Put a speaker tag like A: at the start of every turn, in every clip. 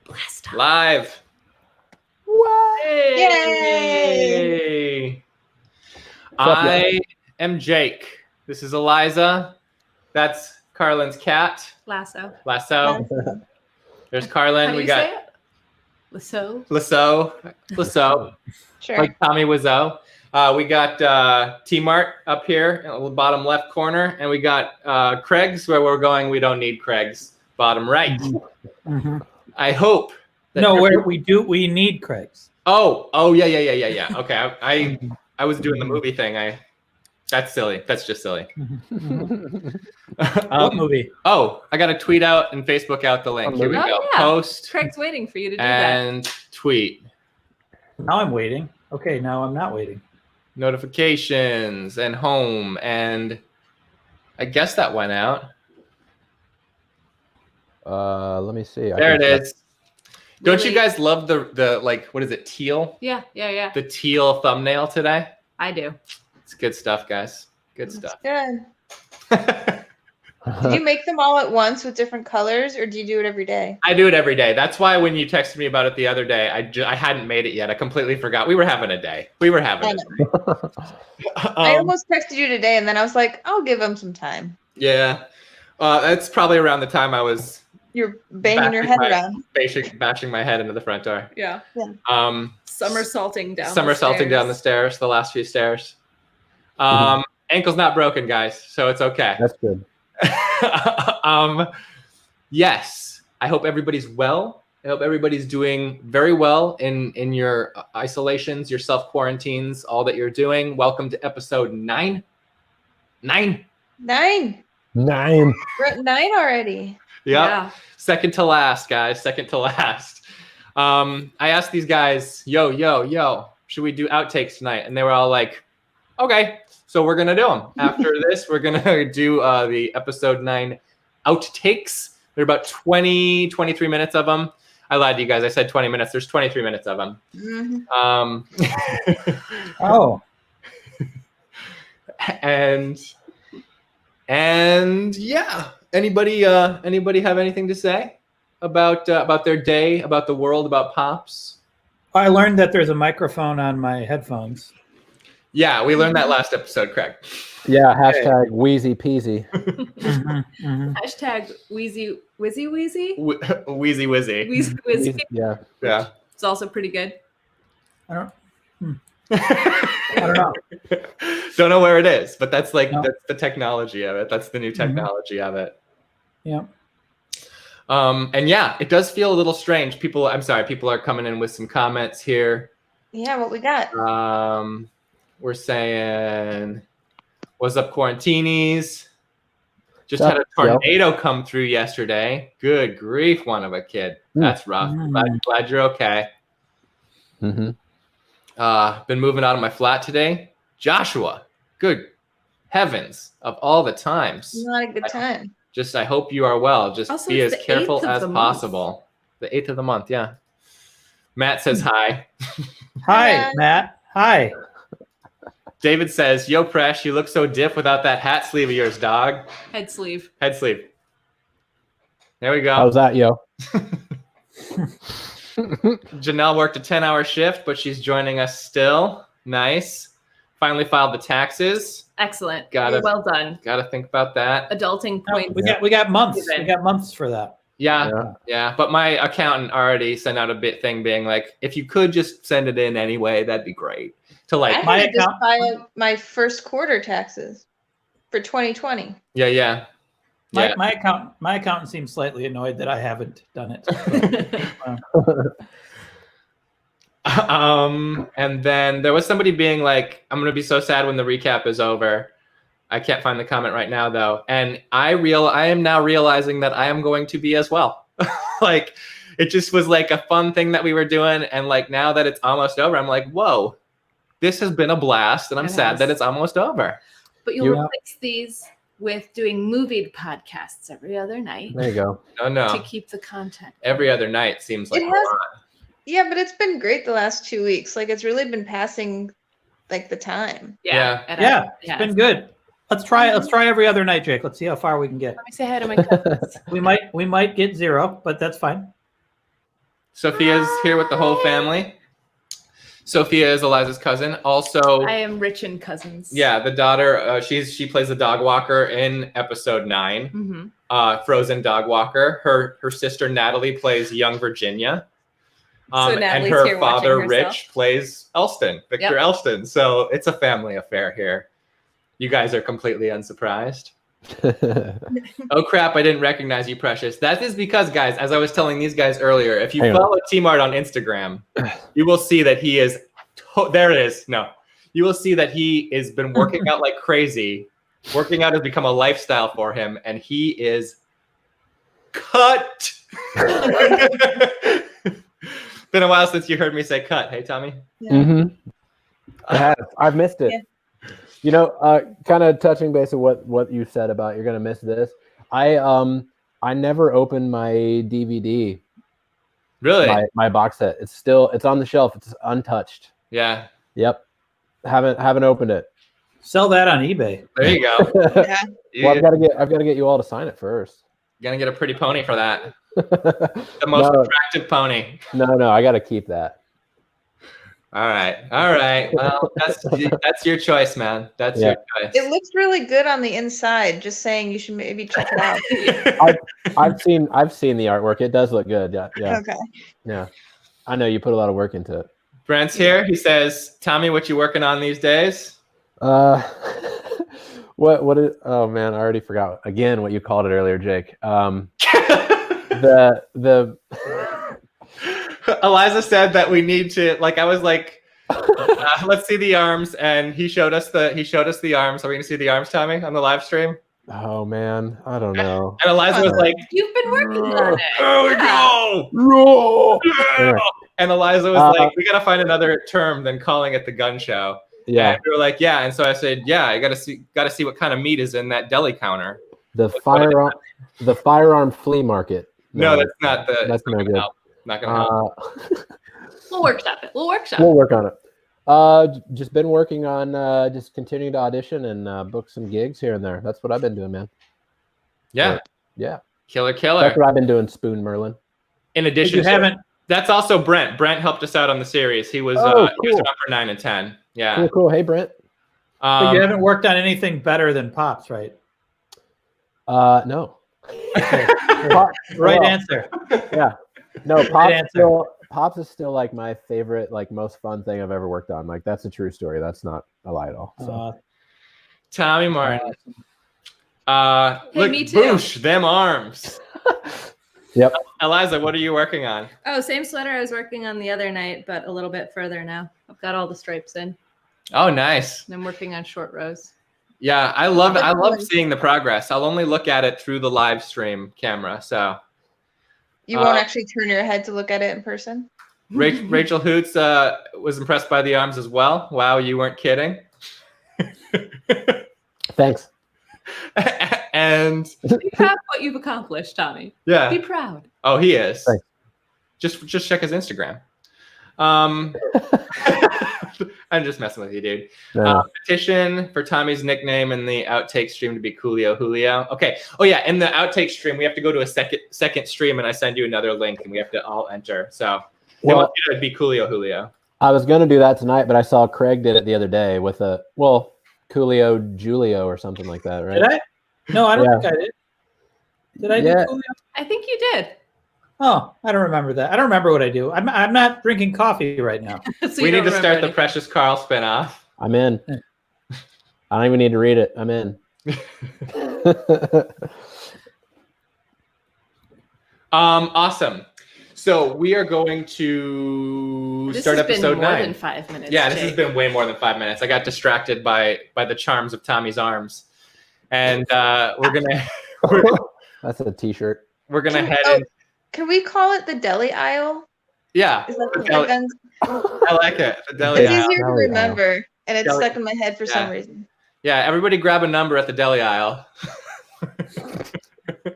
A: Blast off.
B: Live.
C: What?
B: Yay! I am Jake. This is Eliza. That's Carlin's cat.
A: Lasso.
B: There's Carlin.
A: How do
B: We
A: you
B: got
A: say it? Lasso.
B: Lasso.
C: Sure.
B: Like Tommy Wiseau. We got T-Mart up here in the bottom left corner, and we got Craig's where we're going. We don't need Craig's bottom right.
D: Mm-hmm.
B: I hope.
D: No, we need Craig's.
B: Oh, yeah. Okay, I was doing the movie thing. That's silly. That's just silly.
D: What movie?
B: Oh, I got to tweet out and Facebook out the link. Here we go.
A: Yeah.
B: Post
A: Craig's waiting for you to do
B: and tweet.
D: Now I'm waiting. Okay, now I'm not waiting.
B: Notifications and home, and I guess that went out.
C: Let me see.
B: There it is.
A: that.
B: Don't you guys love the like, what is it, teal?
A: Yeah.
B: The teal thumbnail today?
A: I do.
B: It's good stuff, guys. Good stuff.
C: Good. Did you make them all at once with different colors, or do you do it every day?
B: I do it every day. That's why when you texted me about it the other day, I hadn't made it yet. I completely forgot. We were having a day.
C: I almost texted you today, and then I was like, I'll give them some time.
B: Yeah. That's probably around the time I was
C: You're banging your head around.
B: bashing my head into the front door.
A: Yeah. Somersaulting down.
B: Down the stairs, the last few stairs. Ankle's not broken, guys, so it's okay.
C: That's good.
B: Yes, I hope everybody's well. I hope everybody's doing very well in your isolations, your self-quarantines, all that you're doing. Welcome to episode 9. 9.
C: 9. 9. We're at 9 already.
B: Yep.
A: Yeah.
B: Second to last, guys. Second to last. I asked these guys, yo, should we do outtakes tonight? And they were all like, okay. So we're going to do them. After this, we're going to do the episode 9 outtakes. They're about 23 minutes of them. I lied to you guys. I said 20 minutes. There's 23 minutes of them.
C: Mm-hmm.
D: Oh.
B: and yeah. Anybody have anything to say about their day, about the world, about PoPS?
D: I learned that there's a microphone on my headphones.
B: Yeah, we learned that last episode, Craig.
C: Yeah, hashtag wheezy peasy.
A: Hashtag wheezy wizzy wheezy.
B: Wheezy wizzy.
A: Wheezy wizzy.
C: Yeah.
B: Yeah.
A: It's also pretty good.
D: I don't know.
B: Don't know where it is, but that's like that's the technology of it. That's the new technology of it.
D: Yeah.
B: And yeah, it does feel a little strange. People are coming in with some comments here.
C: Yeah, what we got?
B: We're saying, what's up, quarantinis? Just had a tornado come through yesterday. Good grief, one of a kid. That's rough. Glad you're okay. Been moving out of my flat today. Joshua, good heavens of all the times.
C: Not a good time.
B: I hope you are well. Just
A: Also,
B: be as
A: it's the
B: careful
A: 8th of
B: as
A: the
B: possible. The 8th of the month, yeah. Matt says hi.
D: Hi, Matt. Hi.
B: David says, yo, Presh, you look so diff without that hat sleeve of yours, dog.
A: Head sleeve.
B: Head sleeve. There we go.
C: How's that, yo?
B: Janelle worked a 10-hour shift, but she's joining us still. Nice. Finally filed the taxes.
A: Excellent.
B: Well
A: done.
B: Gotta think about that.
A: Adulting points.
D: We got months. We got months for that.
B: Yeah. But my accountant already sent out a thing being like, if you could just send it in anyway, that'd be great. To like
C: I had to just file my first quarter taxes for 2020.
B: Yeah.
D: My accountant seems slightly annoyed that I haven't done it.
B: And then there was somebody being like, I'm gonna be so sad when the recap is over. I can't find the comment right now though. And I am now realizing that I am going to be as well. Like it just was like a fun thing that we were doing. And like now that it's almost over, I'm like, whoa, this has been a blast. And I'm sad that it's almost over.
A: But you'll fix these with doing movie podcasts every other night.
C: There you go.
B: No.
A: To keep the content.
B: Every other night seems like a lot.
C: Yeah, but it's been great the last 2 weeks. Like it's really been passing like the time.
A: Yeah.
D: It's been good. Let's try every other night, Jake. Let's see how far we can get.
A: Let me say hi to my cousins.
D: We might get 0, but that's fine.
B: Sophia's here with the whole family. Sophia is Eliza's cousin. Also,
A: I am rich in cousins.
B: yeah, the daughter. She plays the dog walker in episode 9.
A: Mm-hmm.
B: Frozen dog walker. Her sister Natalie plays young Virginia.
A: So
B: And
A: Natalie's
B: her
A: here
B: father
A: watching herself.
B: Rich plays Elston, Victor Elston. So it's a family affair here. You guys are completely unsurprised. Oh crap, I didn't recognize you, Precious. That is because, guys, as I was telling these guys earlier, if you follow T-Mart on Instagram, you will see that he is there it is. No. You will see that he has been working out like crazy. Working out has become a lifestyle for him, and he is cut. Been a while since you heard me say cut. Hey, Tommy?
E: Yeah. I've missed it. Yeah. You know, kind of touching base of what you said about you're gonna miss this. I never opened my DVD.
B: Really?
E: My box set. It's on the shelf. It's untouched.
B: Yeah.
E: Yep. Haven't opened it.
D: Sell that on eBay.
B: There you go.
E: Well, I've got to get you all to sign it first.
B: You're gonna get a pretty pony for that. The most attractive pony.
E: No, I got to keep that.
B: All right. Well, that's your choice, man. That's your choice.
C: It looks really good on the inside. Just saying, you should maybe check it out.
E: I've seen the artwork. It does look good. Yeah.
C: Okay.
E: Yeah. I know you put a lot of work into it.
B: Brent's here. He says, "Tommy, what you working on these days?"
E: What is? Oh man, I already forgot again what you called it earlier, Jake. The
B: Eliza said that we need to, like, I was like, let's see the arms, and he showed us the arms. Are we gonna see the arms, Tommy, on the live stream?
E: Oh man, I don't know.
B: And Eliza was like,
A: "You've been working on it."
B: There we go. Yeah. And Eliza was like, "We gotta find another term than calling it the gun show."
E: Yeah.
B: And we were like, "Yeah." And so I said, "Yeah, I gotta see what kind of meat is in that deli counter."
E: The firearm flea market.
B: No, that's not the.
E: That's no good.
B: Not gonna help.
A: We'll workshop it. We'll
E: work on it. Just been working on just continuing to audition and book some gigs here and there. That's what I've been doing, man.
B: Yeah.
E: But, yeah.
B: Killer.
E: That's what I've been doing, Spoon Merlin.
B: In addition, that's also Brent. Brent helped us out on the series. He was
E: cool.
B: He was around for 9 and 10. Yeah.
E: Cool. Hey, Brent.
D: But you haven't worked on anything better than PoPS, right?
E: No.
D: Okay. Right answer.
E: Yeah. No, PoPS is still like my favorite, like most fun thing I've ever worked on. Like that's a true story. That's not a lie at all. So.
B: Tommy Martin. Look,
A: me too.
B: Boosh, them arms.
E: Yep.
B: Eliza, what are you working on?
A: Oh, same sweater I was working on the other night, but a little bit further now. I've got all the stripes in.
B: Oh, nice.
A: And I'm working on short rows.
B: Yeah, I love seeing the progress. I'll only look at it through the live stream camera. So
C: you won't actually turn your head to look at it in person?
B: Rachel Hoots was impressed by the arms as well. Wow, you weren't kidding.
E: Thanks.
B: And
A: be proud of what you've accomplished, Tommy.
B: Yeah.
A: Be proud.
B: Oh, he is.
E: Thanks.
B: Just check his Instagram. I'm just messing with you, dude.
E: No.
B: Petition for Tommy's nickname in the outtake stream to be Coolio Julio. Okay. Oh yeah, in the outtake stream, we have to go to a second stream, and I send you another link, and we have to all enter. So they want you to be Coolio Julio.
E: I was gonna do that tonight, but I saw Craig did it the other day with Coolio Julio or something like that, right?
D: Did I? No, I don't think I did. Did I do Coolio?
A: I think you did.
D: Oh, I don't remember that. I don't remember what I do. I'm not drinking coffee right now.
B: So we need to start the Precious Carl spinoff.
E: I'm in. I don't even need to read it. I'm in.
B: Awesome. So we are going to start episode 9.
A: This has been more than 5 minutes.
B: Yeah, this has been way more than 5 minutes. I got distracted by the charms of Tommy's arms, and we're gonna.
E: That's a T-shirt.
B: We're gonna head in.
C: Can we call it the deli aisle?
B: Yeah.
C: Is that the
B: I like it. The deli aisle.
C: It's easier to remember, and it's
B: Deli.
C: stuck in my head for some reason.
B: Yeah, everybody grab a number at the deli aisle.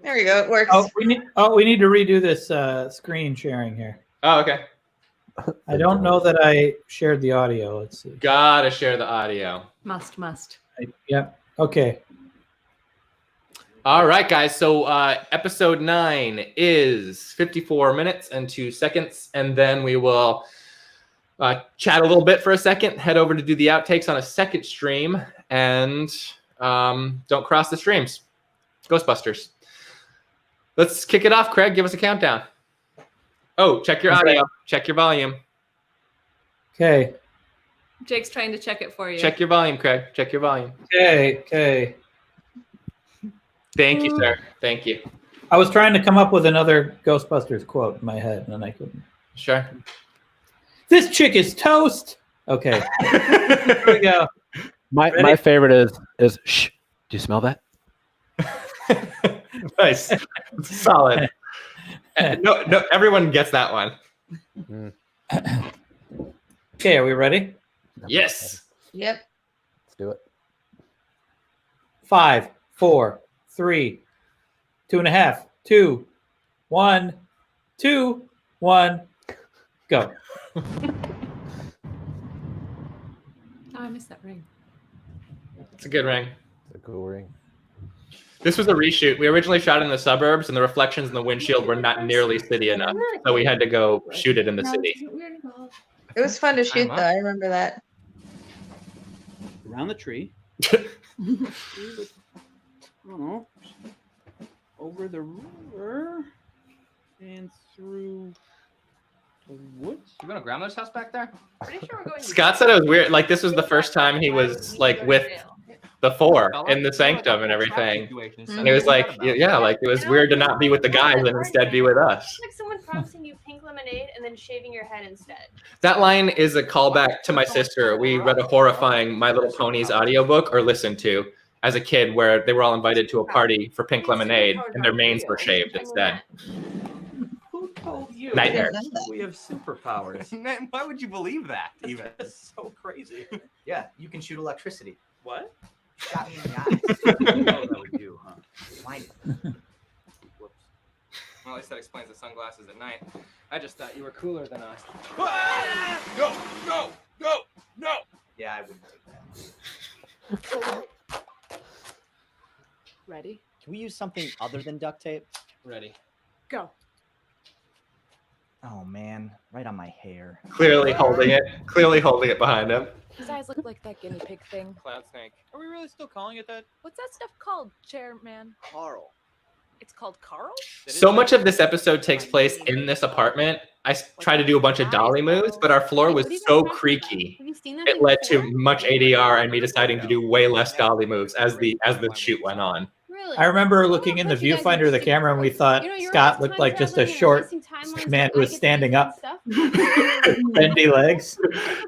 C: There we go. It works.
D: We need to redo this screen sharing here.
B: Oh, okay.
D: I don't know that I shared the audio. Let's see.
B: Gotta share the audio.
A: Must.
D: Yep. Okay.
B: All right, guys. So episode 9 is 54 minutes and 2 seconds. And then we will chat a little bit for a second, head over to do the outtakes on a second stream, and don't cross the streams. Ghostbusters. Let's kick it off, Craig. Give us a countdown. Oh, check your audio. Check your volume.
D: Okay.
A: Jake's trying to check it for you.
B: Check your volume, Craig. Check your volume.
D: Okay.
B: Thank you, sir. Thank you.
D: I was trying to come up with another Ghostbusters quote in my head, and then I couldn't.
B: Sure.
D: This chick is toast. Okay. Here we go.
E: My favorite is shh. Do you smell that?
B: Nice. Solid. No, everyone gets that one.
D: Okay, are we ready?
B: Yes.
C: Yep.
E: Let's do it.
D: 5, 4, 3, 2.5, 2, 1, 2, 1, go.
A: Oh, I missed that ring.
B: It's a good ring.
E: It's a cool ring.
B: This was a reshoot. We originally shot in the suburbs, and the reflections in the windshield were not nearly city enough, so we had to go shoot it in the city.
C: It was fun to shoot, though. I remember that.
F: Around the tree. Over the river and through the woods.
G: You going to grandmother's house back there?
A: Pretty sure we're going.
B: Scott said it was weird. Like, this was the first time he was like with the 4 in the sanctum and everything. And it was like, yeah, like it was weird to not be with the guys and instead be with us.
H: It's like someone promising you pink lemonade and then shaving your head instead.
B: That line is a callback to my sister. We read a horrifying My Little Ponies audiobook, or listened to, as a kid, where they were all invited to a party for pink lemonade and their manes were shaved instead.
G: Who told you?
B: Nightmare.
G: We have superpowers. Man, why would you believe that? Even
F: That's so crazy.
G: yeah, you can shoot electricity.
F: What?
G: Shot me in the eyes. Oh, that would you, huh? Blinded. Whoops. Well, at least that explains the sunglasses at night. I just thought you were cooler than us. No! Yeah, I wouldn't take that.
A: Ready?
I: Can we use something other than duct tape?
G: Ready.
A: Go.
I: Oh man, right on my hair.
B: Clearly holding it behind him.
J: His eyes look like that guinea pig thing.
G: Cloud snake.
F: Are we really still calling it that?
J: What's that stuff called, Chairman?
I: Carl.
J: It's called Carl?
B: So much of this episode takes place in this apartment. I tried to do a bunch of dolly moves, but our floor was so creaky.
H: Have you seen that?
B: It led to much ADR and me deciding to do way less dolly moves as the shoot went on.
H: Really?
D: I remember looking in the viewfinder of the camera and we thought Scott looked like just a short man who was standing up. Bendy legs.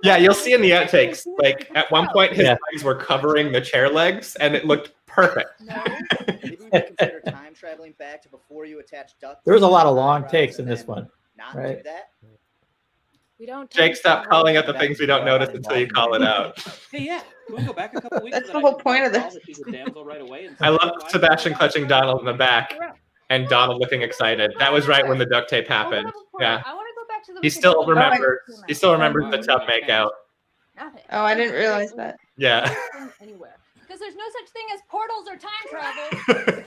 B: Yeah, you'll see in the outtakes, like at one point his legs were covering the chair legs and it looked perfect.
I: No. Maybe we could consider time traveling back to before you attach duct.
D: There was a lot of long takes in this one.
I: Not
D: right?
I: do that.
J: We don't.
B: Jake, stop calling out the things we don't notice until you call it out.
F: Hey, yeah. Can we go back a couple weeks?
C: That's the whole point of this.
B: I love Sebastian clutching Donald in the back and Donald looking excited. That was right when the duct tape happened. Yeah.
H: I want to go back to the.
B: He still remembers the tub makeout.
C: Oh, I didn't realize that.
B: Yeah.
H: Anywhere. Because there's no such thing as portals or time travel.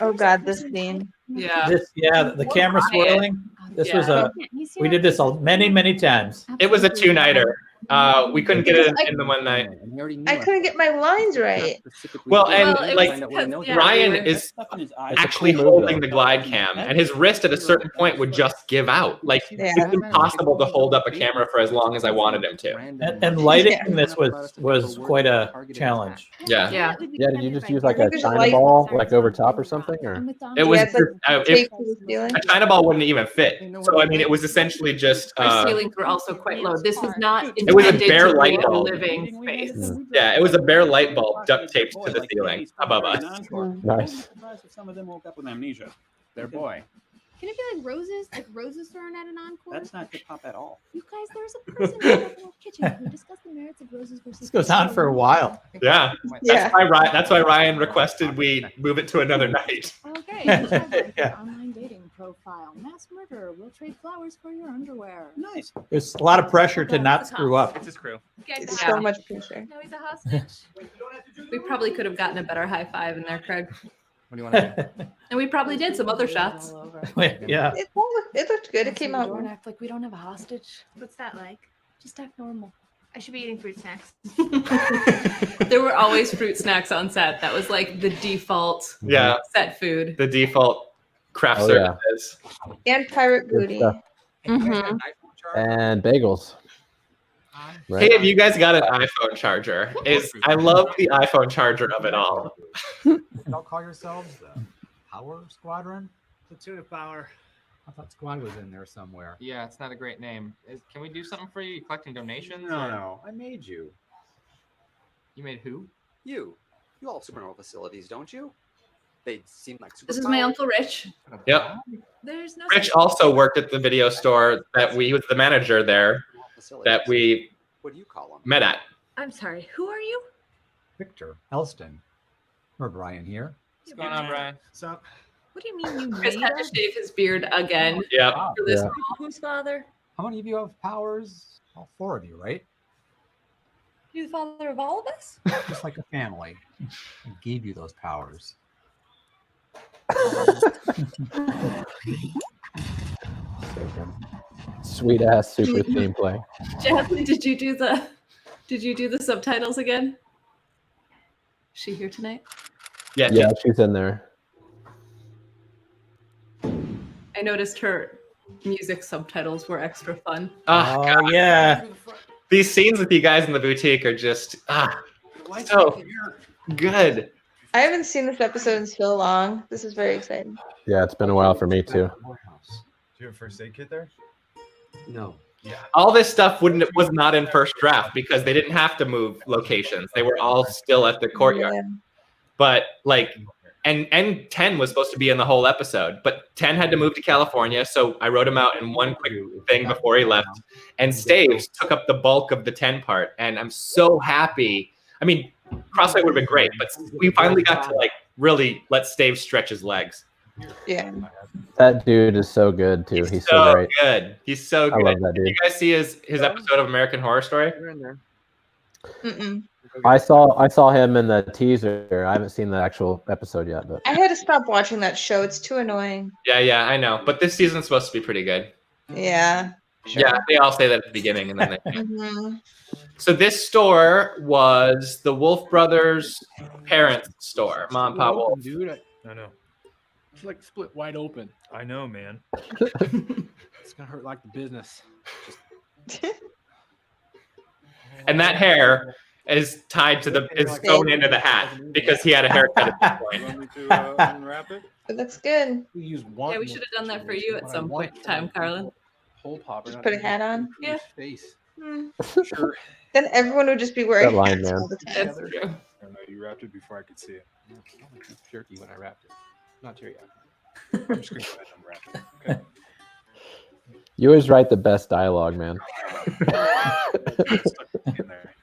C: Oh God, this scene.
A: Yeah.
D: The camera swirling. This was we did this many times.
B: It was a 2-nighter. We couldn't get it in the one night.
C: I couldn't get my lines right.
B: Well, and
A: Well, it
B: like
A: was- yeah.
B: Ryan is actually holding the glide cam, and his wrist at a certain point would just give out. Like it's impossible to hold up a camera for as long as I wanted him to.
D: And lighting in this was quite a challenge.
B: Yeah.
A: Yeah.
E: Yeah, did you just use like a China ball like over top or something, or?
B: It was
C: Yeah, it's like
B: if,
C: tape to the ceiling.
B: a China ball wouldn't even fit. So I mean, it was essentially just.
A: Our ceilings were also quite low. This was not
B: It was a
A: intended
B: bare
A: to
B: light
A: be a
B: bulb.
A: living space.
B: Yeah, it was a bare light bulb duct taped to the ceiling above us.
E: Nice.
F: Some of them woke up with amnesia. Their boy.
H: Can it be like roses thrown at an encore?
F: That's not hip hop at all.
H: You guys, there's a person in the kitchen who discussed the merits of roses versus.
D: This goes on for a while.
B: Yeah.
C: Yeah.
B: That's why Ryan requested we move it to another night.
H: Okay.
D: Yeah.
H: Online dating profile. Mass murderer will trade flowers for your underwear.
F: Nice.
D: There's a lot of pressure to not screw up.
G: It's his crew.
C: It's
A: Yeah.
C: so much pressure.
H: No, he's a hostage.
A: We probably could have gotten a better high five in there, Craig.
G: What do you want to do?
A: And we probably did some other shots.
D: Yeah.
C: It looked good. It came out.
J: Don't act like we don't have a hostage.
H: What's that like?
J: Just act normal.
H: I should be eating fruit snacks.
A: There were always fruit snacks on set. That was like the default set food.
B: The default craft services.
C: And pirate booty.
A: Mhm.
E: And bagels.
B: Hey, have you guys got an iPhone charger? I love the iPhone charger of it all.
K: Y'all call yourselves the Power Squadron?
G: Platoon of Power.
K: I thought Squad was in there somewhere.
G: Yeah, it's not a great name. Can we do something for you? You collecting donations?
K: No, I made you.
G: You made who?
L: You all have supernormal facilities, don't you? They seem like super.
A: This is my Uncle Rich.
B: Yep.
J: There's no.
B: Rich also worked at the video store he was the manager there that we
L: What do you call them?
B: met at.
J: I'm sorry. Who are you?
K: Victor Elston. Or Brian here.
G: What's going on, Brian?
K: What's up?
J: What do you mean you
A: Chris
J: made
A: had to
J: us?
A: shave his beard again
B: Yep.
A: for this
E: Yeah.
A: role.
J: Whose father?
K: How many of you have powers? All 4 of you, right?
J: You the father of all of us?
K: Just like a family. I gave you those powers.
E: Sweet ass super theme play.
A: Jasmine, did you do the subtitles again? Is she here tonight?
E: Yeah, she's in there.
A: I noticed her music subtitles were extra fun.
B: Oh, God.
D: Yeah.
B: These scenes with you guys in the boutique are just so good.
C: I haven't seen this episode in so long. This is very exciting.
E: Yeah, it's been a while for me too.
M: Do you have a first aid kit there?
L: No.
M: Yeah.
B: All this stuff was not in first draft because they didn't have to move locations. They were all still at the courtyard.
C: Yeah.
B: But and 10 was supposed to be in the whole episode, but 10 had to move to California, so I wrote him out in one quick thing before he left. And Staves took up the bulk of the 10 part, and I'm so happy. I mean, Crossway would have been great, but we finally got to really let Staves stretch his legs.
C: Yeah.
E: That dude is so good too. He's so
B: So
E: great.
B: good. He's so good.
E: I love that
B: Did
E: dude.
B: you guys see his episode of American Horror Story?
C: Mm-mm.
E: I saw him in the teaser. I haven't seen the actual episode yet, but
C: I had to stop watching that show. It's too annoying.
B: Yeah, I know. But this season's supposed to be pretty good.
C: Yeah. Sure.
B: Yeah, they all say that at the beginning, and then they.
C: Mhm.
B: So this store was the Wolf Brothers' parents' store, Mom and Pop Wolf.
M: Dude, I know. It's like split wide open. I know, man. It's gonna hurt like the business.
B: And that hair is tied to is sewn into the hat because he had a haircut at this point.
M: You want me to unwrap it?
C: But that's good.
M: We use one.
A: Yeah, we should have done that for you at some point in time, Carlin.
M: Hole popper.
C: Just put a hat on.
A: Yeah.
M: Face.
C: Hmm.
M: Sure.
C: Then everyone would just be wearing
E: That line,
C: hats
E: man.
C: all the time.
A: That's true.
M: I don't know. You wrapped it before I could see it. Jerky when I wrapped it. Not teriyaki. I'm just gonna go ahead and unwrap it. Okay.
E: you always write the best dialogue, man.
M: In there.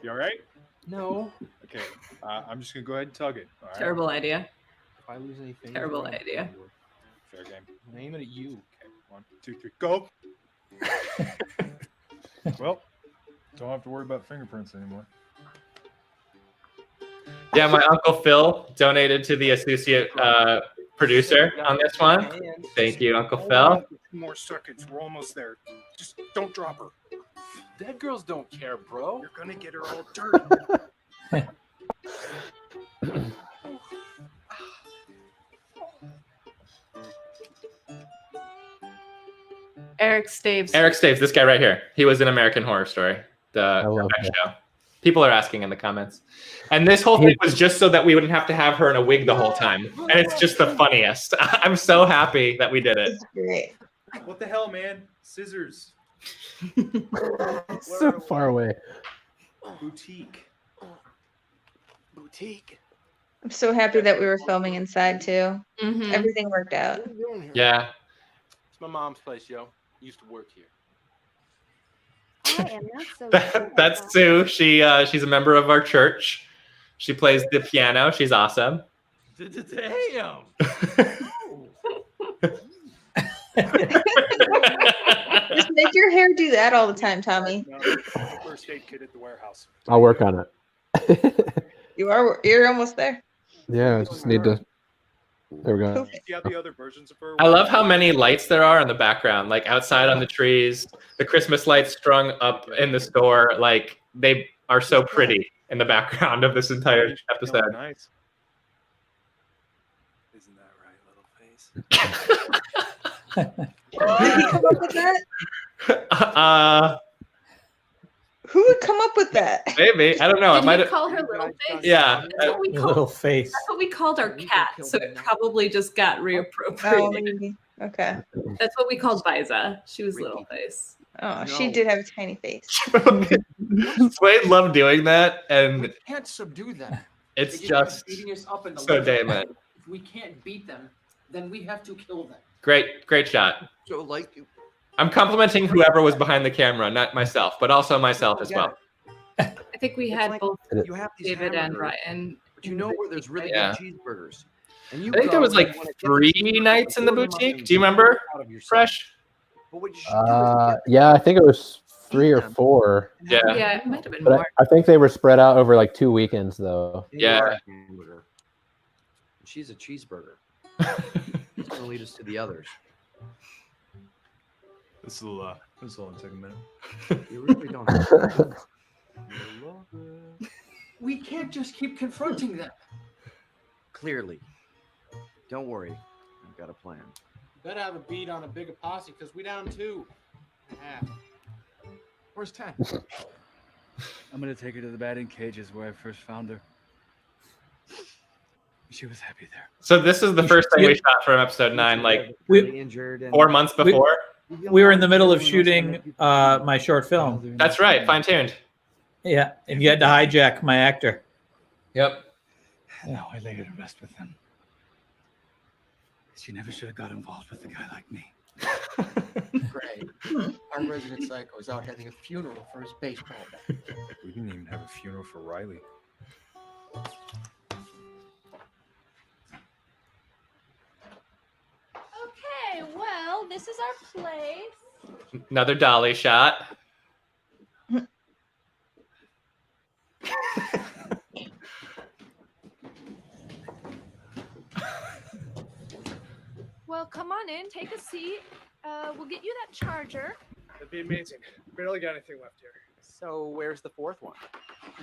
M: You all right? No. Okay. I'm just gonna go ahead and tug it. All right?
A: Terrible idea.
M: If I lose anything,
A: Terrible idea.
M: Fair game. I'm aiming at you. Okay. 1, 2, 3, go. Well, don't have to worry about fingerprints anymore.
B: Yeah, my Uncle Phil donated to the associate producer on this one. Thank you, Uncle Phil.
M: 2 more seconds. We're almost there. Just don't drop her. Dead girls don't care, bro. You're gonna get her all dirty.
A: Eric Staves.
B: Eric Staves, this guy right here. He was in American Horror Story, the
E: love
B: Rebecca show. People are asking in the comments. And this whole thing was just so that we wouldn't have to have her in a wig the whole time. And it's just the funniest. I'm so happy that we did it.
C: It's great.
M: What the hell, man? Scissors.
E: So far away.
M: Boutique. Boutique.
C: I'm so happy that we were filming inside too.
A: Mhm.
C: Everything worked out.
M: What are you doing here?
B: Yeah.
M: It's my mom's place, yo. Used to work here.
H: I am not so
B: That's Sue. She's a member of our church. She plays the piano. She's awesome.
M: Damn.
C: Just make your hair do that all the time, Tommy.
M: First aid kit at the warehouse.
E: I'll work on it.
C: You're almost there.
E: Yeah, I just need to There we go.
M: Do you have the other versions of her?
B: I love how many lights there are in the background, like outside on the trees, the Christmas lights strung up in the store. Like they are so pretty in the background of this entire episode.
M: Nice. Isn't that right, little face?
C: Did you come up with that? Who would come up with that?
B: Maybe, I don't know.
A: Did
B: it might
A: you
B: have.
A: call her little face?
B: Yeah.
A: That's what we called,
D: Little face.
A: that's what we called our cat. So it probably just got
C: Oh,
A: reappropriated.
C: maybe. Okay.
A: That's what we called Biza. She was little face.
C: Oh, she did have a tiny face.
B: Wade loved doing that, and
G: We can't subdue them.
B: it's
G: They
B: just
G: keep beating us up in the
B: so
G: left.
B: Damon.
G: If we can't beat them, then we have to kill them.
B: Great shot.
L: So like you.
B: I'm complimenting whoever was behind the camera, not myself, but also myself as well.
A: I think we had both
L: You have these
A: David and
L: hamburgers,
A: Ryan.
L: but you know where there's really
B: Yeah.
L: good cheeseburgers. And you
B: I think there
L: go
B: was like
L: and wanna get
B: 3
L: the cheeseburger,
B: nights in the
L: order them up
B: boutique.
L: and
B: Do you
L: beat the
B: remember?
L: crap out of yourself.
B: Fresh?
L: But what you should do is get
E: Yeah, I think it was 3 or 4.
B: Yeah.
A: Yeah, it might have been
E: But
A: more.
E: I think they were spread out over like 2 weekends though.
L: You
B: Yeah.
L: are a hamburger. And she's a cheeseburger. It's gonna lead us to the others.
M: This will only take a minute.
L: You really don't have to.
G: We can't just keep confronting them.
L: Clearly. Don't worry. I've got a plan.
K: Better have a beat on a bigger posse because we down 2. Yeah.
G: Where's 10?
N: I'm gonna take her to the batting cages where I first found her. She was happy there.
B: So this is the first thing we shot from episode 9, like
L: Really injured and
B: 4 months before.
D: We were in the middle of shooting my short film.
B: That's right, fine-tuned.
D: Yeah, and you had to hijack my actor.
B: Yep.
N: Now I lay her to rest with them. She never should have got involved with a guy like me.
G: Great. Our resident psycho is out having a funeral for his baseball bat.
M: We didn't even have a funeral for Riley.
H: Okay, well, this is our place.
B: Another dolly shot.
H: Well, come on in, take a seat. We'll get you that charger.
M: That'd be amazing. Barely got anything left here.
L: So where's the fourth one?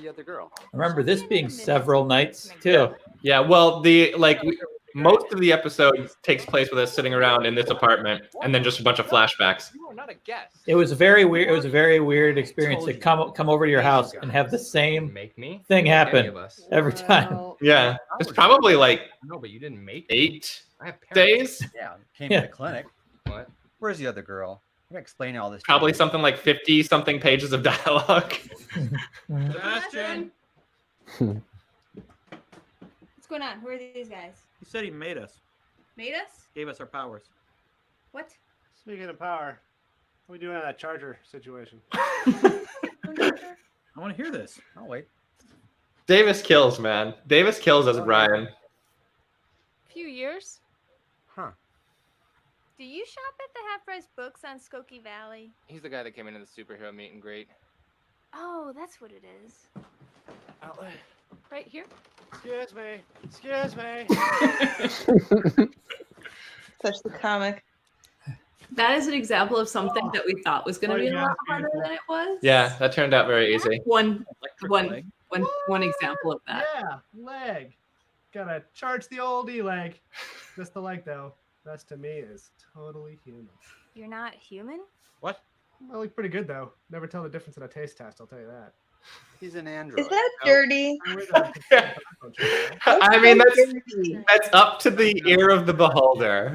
L: The other girl.
D: Remember this being several nights too.
B: Yeah, well, most of the episode takes place with us sitting around in this apartment, and then just a bunch of flashbacks.
G: You are not a guest.
D: It was a very weird. It was a very weird experience to come over to your house and have the same thing happen every time.
B: Yeah, it's probably like
G: No, but you didn't make
B: 8
G: I have parents.
B: days.
O: Yeah, came
D: Yeah.
O: to the clinic.
G: What?
O: Where's the other girl? I'm gonna explain all this. to
B: Probably
O: you.
B: something like 50-something pages of dialogue.
G: Sebastian!
H: What's going on? Who are these guys?
F: He said he made us.
H: Made us?
F: Gave us our powers.
H: What?
K: Speaking of power, what are we doing on that charger situation?
F: I want to hear this.
O: Oh wait.
B: Davis kills, man. Davis kills as Brian.
H: Few years.
L: Huh.
H: Do you shop at the Half Price Books on Skokie Valley?
G: He's the guy that came into the superhero meet and greet.
H: Oh, that's what it is. Right here?
K: Excuse me. Excuse me.
C: Such the comic.
A: That is an example of something that we thought was going to be a lot harder than it was.
B: Yeah, that turned out very easy.
A: One example of that.
K: Yeah, leg. Gotta charge the old E-leg. Just the leg, though. Rest to me is totally human.
H: You're not human?
F: What?
K: I look pretty good, though. Never tell the difference in a taste test, I'll tell you that.
L: He's an android.
C: Is that dirty?
B: I mean, that's up to the ear of the beholder.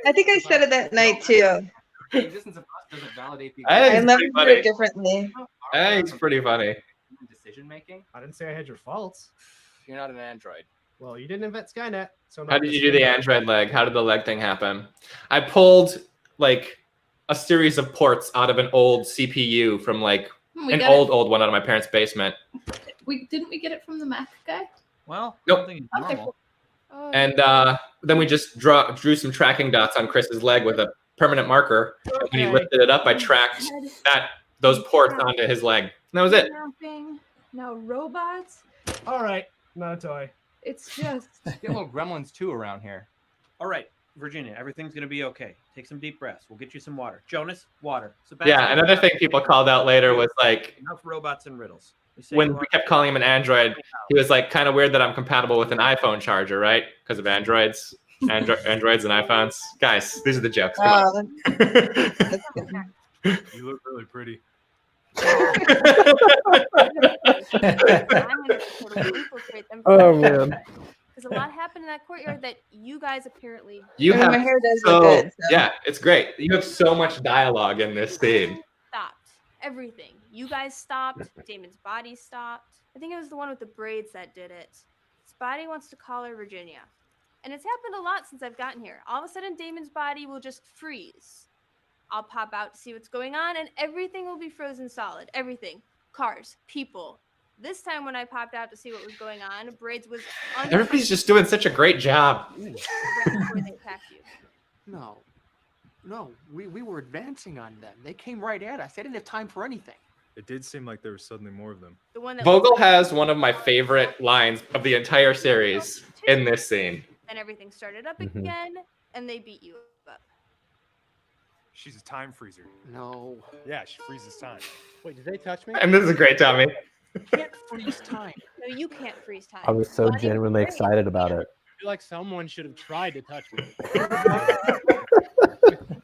C: I think I said it that night too.
G: The existence of us doesn't validate the
B: I think
C: I
B: it's
C: never
B: pretty
C: put
B: funny.
C: it differently.
B: I think it's pretty funny.
G: decision making.
K: I didn't say I had your faults.
G: You're not an android.
K: Well, you didn't invent Skynet, so.
B: How did you do the Android leg? How did the leg thing happen? I pulled like a series of ports out of an old CPU from like
A: We
B: an
A: got
B: old one out of my parents' basement.
A: Didn't we get it from the Mac guy?
F: Well,
B: Nope.
F: I don't think it's normal.
B: And then we just drew some tracking dots on Chris's leg with a permanent marker. And when he lifted it up, I tracked those ports onto his leg. And that was it.
H: Nothing. Now robots.
K: All right, not a toy.
H: It's just.
G: Get little gremlins too around here.
F: All right, Virginia, everything's gonna be okay. Take some deep breaths. We'll get you some water. Jonas, water. Sebastian,
B: Yeah, another thing people called out later was like
F: enough robots and riddles.
B: when we kept calling him an android, he was like kind of weird that I'm compatible with an iPhone charger, right? Because of androids, androids and iPhones. Guys, these are the jokes. Come on.
M: You look really pretty.
E: Oh man.
H: Because a lot happened in that courtyard that you guys apparently.
B: You have
C: my hair does
B: so,
C: look good. So.
B: Yeah, it's great. You have so much dialogue in this scene.
H: Stopped everything. You guys stopped. Damon's body stopped. I think it was the one with the braids that did it. Spotty wants to call her Virginia. And it's happened a lot since I've gotten here. All of a sudden, Damon's body will just freeze. I'll pop out to see what's going on, and everything will be frozen solid. Everything. Cars, people. This time when I popped out to see what was going on, Braids was under.
B: Everybody's just doing such a great job.
H: Right before they attacked you.
P: No, we were advancing on them. They came right at us. They didn't have time for anything.
M: It did seem like there was suddenly more of them.
H: The one that
B: Vogel has one of my favorite lines of the entire series in this scene.
H: And everything started up again, and they beat you up.
M: She's a time freezer.
P: No.
M: Yeah, she freezes time.
P: Wait, did they touch me?
B: And this is great, Tommy.
P: Can't freeze time.
H: No, you can't freeze time.
E: I was so genuinely excited about it.
P: I feel like someone should have tried to touch me.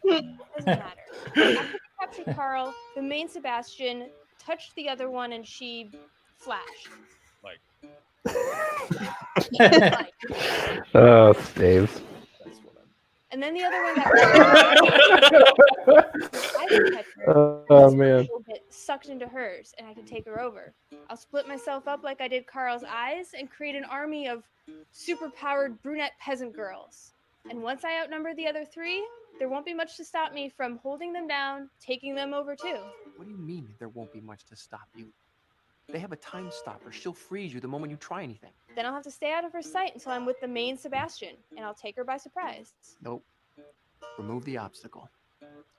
H: Doesn't matter. After they captured Carl, the main Sebastian touched the other one, and she flashed.
M: Like.
E: Oh, Staves.
H: And then the other one got
E: Oh man.
H: will get sucked into hers, and I can take her over. I'll split myself up like I did Carl's eyes and create an army of super-powered brunette peasant girls. And once I outnumber the other three, there won't be much to stop me from holding them down, taking them over too.
P: What do you mean there won't be much to stop you? They have a time stopper. She'll freeze you the moment you try anything.
H: Then I'll have to stay out of her sight until I'm with the main Sebastian, and I'll take her by surprise.
P: Nope. Remove the obstacle.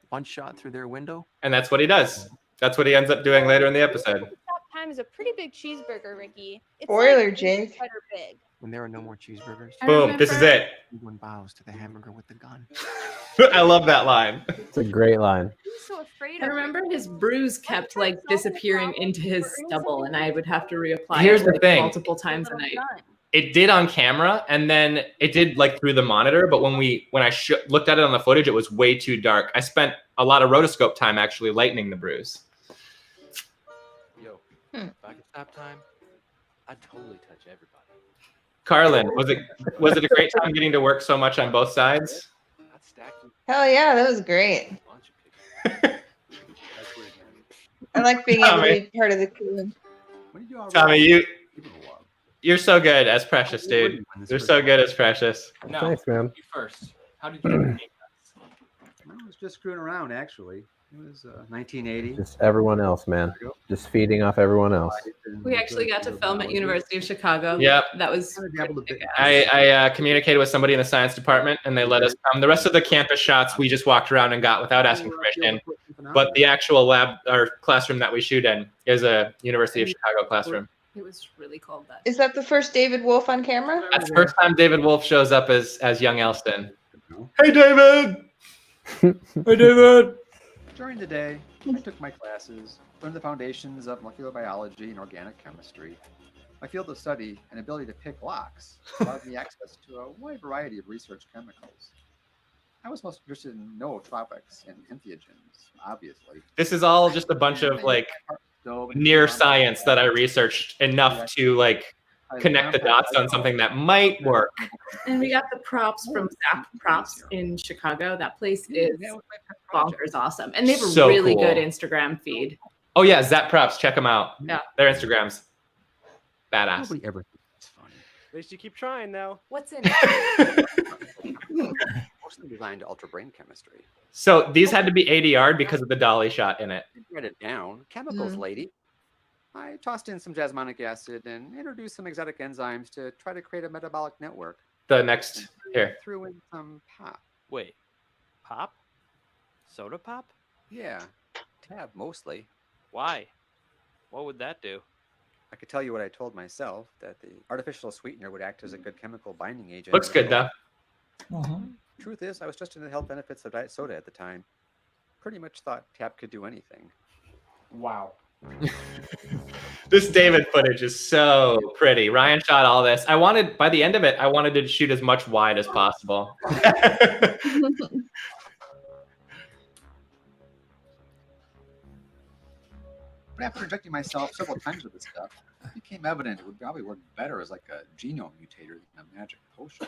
P: One shot through their window.
B: And that's what he does. That's what he ends up doing later in the episode.
H: Stop time is a pretty big cheeseburger, Ricky. It's
C: Spoiler,
H: like
C: Jake.
H: Butter big.
P: When there are no more cheeseburgers.
B: Boom, this is it.
P: Everyone bows to the hamburger with the gun.
B: I love that line.
E: It's a great line.
H: So afraid
A: I remember his bruise kept like disappearing into his stubble, and I would have to reapply
B: Here's
A: it
B: the
A: like,
B: thing.
A: multiple times a night.
B: It did on camera, and then it did like through the monitor. But when I looked at it on the footage, it was way too dark. I spent a lot of rotoscope time actually lightening the bruise.
L: Yo, if I could stop time, I'd totally touch everybody.
B: Carlin, was it a great time getting to work so much on both sides?
C: Hell yeah, that was great. I like being able to be part of the crew.
B: Tommy, you're so good as Precious, dude. You're so good as Precious.
G: No,
E: Thanks, man.
G: you first. How did you make that?
O: I was just screwing around, actually. It was 1980.
E: Just everyone else, man. Just feeding off everyone else.
A: We actually got to film at University of Chicago.
B: Yep.
A: That was.
B: I communicated with somebody in the science department, and they let us come. The rest of the campus shots we just walked around and got without asking permission. But the actual lab or classroom that we shoot in is a University of Chicago classroom.
A: It was really cold that.
C: Is that the first David Wolf on camera?
B: That's the first time David Wolf shows up as young Elston. Hey, David! Hey, David!
O: During the day, I took my classes, learned the foundations of molecular biology and organic chemistry. My field of study and ability to pick locks allowed me access to a wide variety of research chemicals. I was most interested in nootropics and entheogens, obviously.
B: This is all just a bunch of like near science that I researched enough to like connect the dots on something that might work.
A: And we got the props from Zap Props in Chicago. That place is bonkers awesome. And they have a
B: So
A: really
B: cool.
A: good Instagram feed.
B: Oh yeah, Zap Props, check them out.
A: Yeah.
B: Their Instagrams. Badass.
O: Nobody ever thinks it's funny.
Q: At least you keep trying now.
H: What's in it?
P: Mostly designed ultra brain chemistry.
B: So these had to be ADR'd because of the dolly shot in it.
P: Write it down. Chemicals, lady. I tossed in some jasmonic acid and introduced some exotic enzymes to try to create a metabolic network.
B: The next here.
P: Threw in some pop.
Q: Wait, pop? Soda pop?
P: Yeah, tab mostly.
Q: Why? What would that do?
O: I could tell you what I told myself, that the artificial sweetener would act as a good chemical binding agent.
B: Looks good though.
P: Truth is, I was just into the health benefits of diet soda at the time. Pretty much thought Tap could do anything.
K: Wow.
B: This David footage is so pretty. Ryan shot all this. By the end of it, I wanted to shoot as much wide as possible.
O: But after injecting myself several times with this stuff, it became evident it would probably work better as like a genome mutator than a magic potion.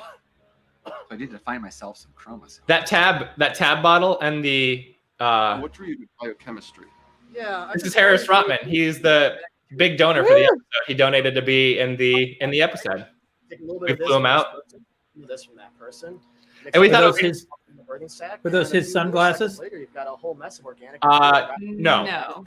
O: So I needed to find myself some chromosomes.
B: That tab bottle and the
R: What drew you to biochemistry?
O: Yeah,
B: this is Harris Rotman. He's the big donor for the episode. He donated to be in the episode.
I: Take a little bit
B: We
I: of this
B: flew him
I: from this
B: out.
I: person, this from that person.
B: And we
I: Mix
B: thought
I: it
B: it
I: up
B: was
I: in the birthing sack,
D: Were
I: and
D: those
I: then a
D: his
I: few
D: sunglasses?
I: seconds Later, you've got a whole mess of organic.
B: no.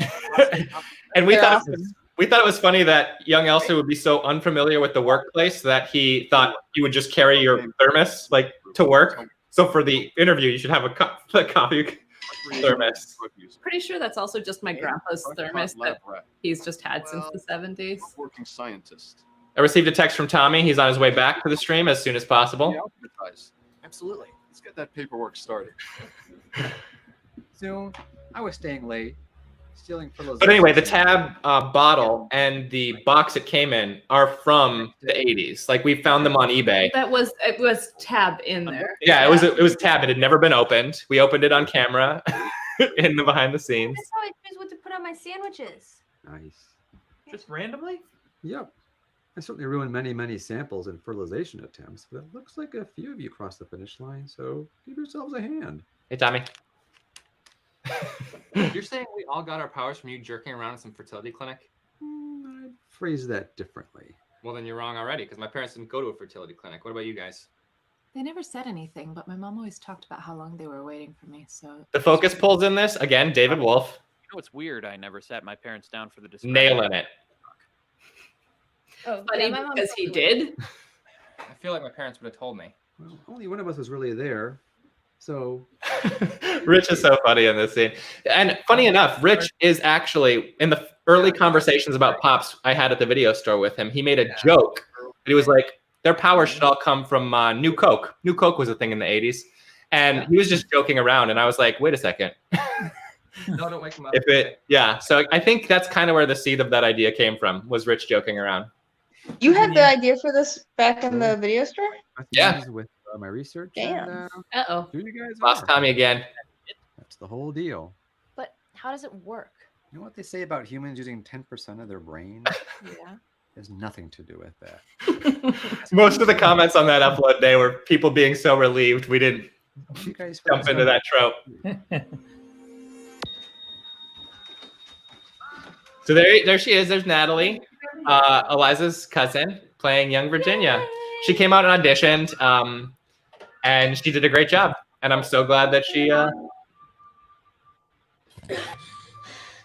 B: And we thought it was funny that young Elsa would be so unfamiliar with the workplace that he thought you would just carry your thermos like to work. So for the interview, you should have a coffee thermos.
A: Pretty sure that's also just my grandpa's thermos that he's just had since the 70s.
R: Working scientist.
B: I received a text from Tommy. He's on his way back to the stream as soon as possible.
I: Absolutely.
R: Let's get that paperwork started.
O: Soon, I was staying late, stealing fertilization.
B: But anyway, the tab bottle and the box it came in are from the 80s. Like we found them on eBay.
A: It was tab in there.
B: Yeah, it was tab. It had never been opened. We opened it on camera in the behind the scenes.
H: That's how I choose what to put on my sandwiches.
L: Nice.
F: Just randomly?
L: Yep. I certainly ruined many samples and fertilization attempts, but it looks like a few of you crossed the finish line, so give yourselves a hand.
B: Hey, Tommy.
G: You're saying we all got our powers from you jerking around in some fertility clinic?
L: I'd phrase that differently.
G: Well, then you're wrong already, because my parents didn't go to a fertility clinic. What about you guys?
J: They never said anything, but my mom always talked about how long they were waiting for me. So
B: The focus pulls in this again. David Wolf
Q: You know, it's weird. I never sat my parents down for the discussion.
B: nailing it.
H: Oh,
A: Funny
H: my mom
A: because he
H: told me.
A: did.
G: I feel like my parents would have told me.
L: Well, only one of us was really there, so...
B: Rich is so funny in this scene. And funny enough, Rich is actually, in the early conversations about Pops I had at the video store with him, he made a joke. He was like, their powers should all come from New Coke. New Coke was a thing in the 80s. And he was just joking around. And I was like, wait a second.
G: No, don't wake him up.
B: So I think that's kind of where the seed of that idea came from, was Rich joking around.
C: You had the idea for this back in the video store?
B: Yeah.
L: With my research.
C: Damn.
L: And,
A: Uh-oh.
L: here you guys
B: Lost
L: are.
B: Tommy again.
L: That's the whole deal.
H: But how does it work?
L: You know what they say about humans using 10% of their brain?
H: Yeah.
L: Has nothing to do with that.
B: Most of the comments on that upload day were people being so relieved we didn't
L: You guys
B: jump into that trope. So there she is. There's Natalie, Eliza's cousin, playing young Virginia. She came out and auditioned, and she did a great job. And I'm so glad that she. A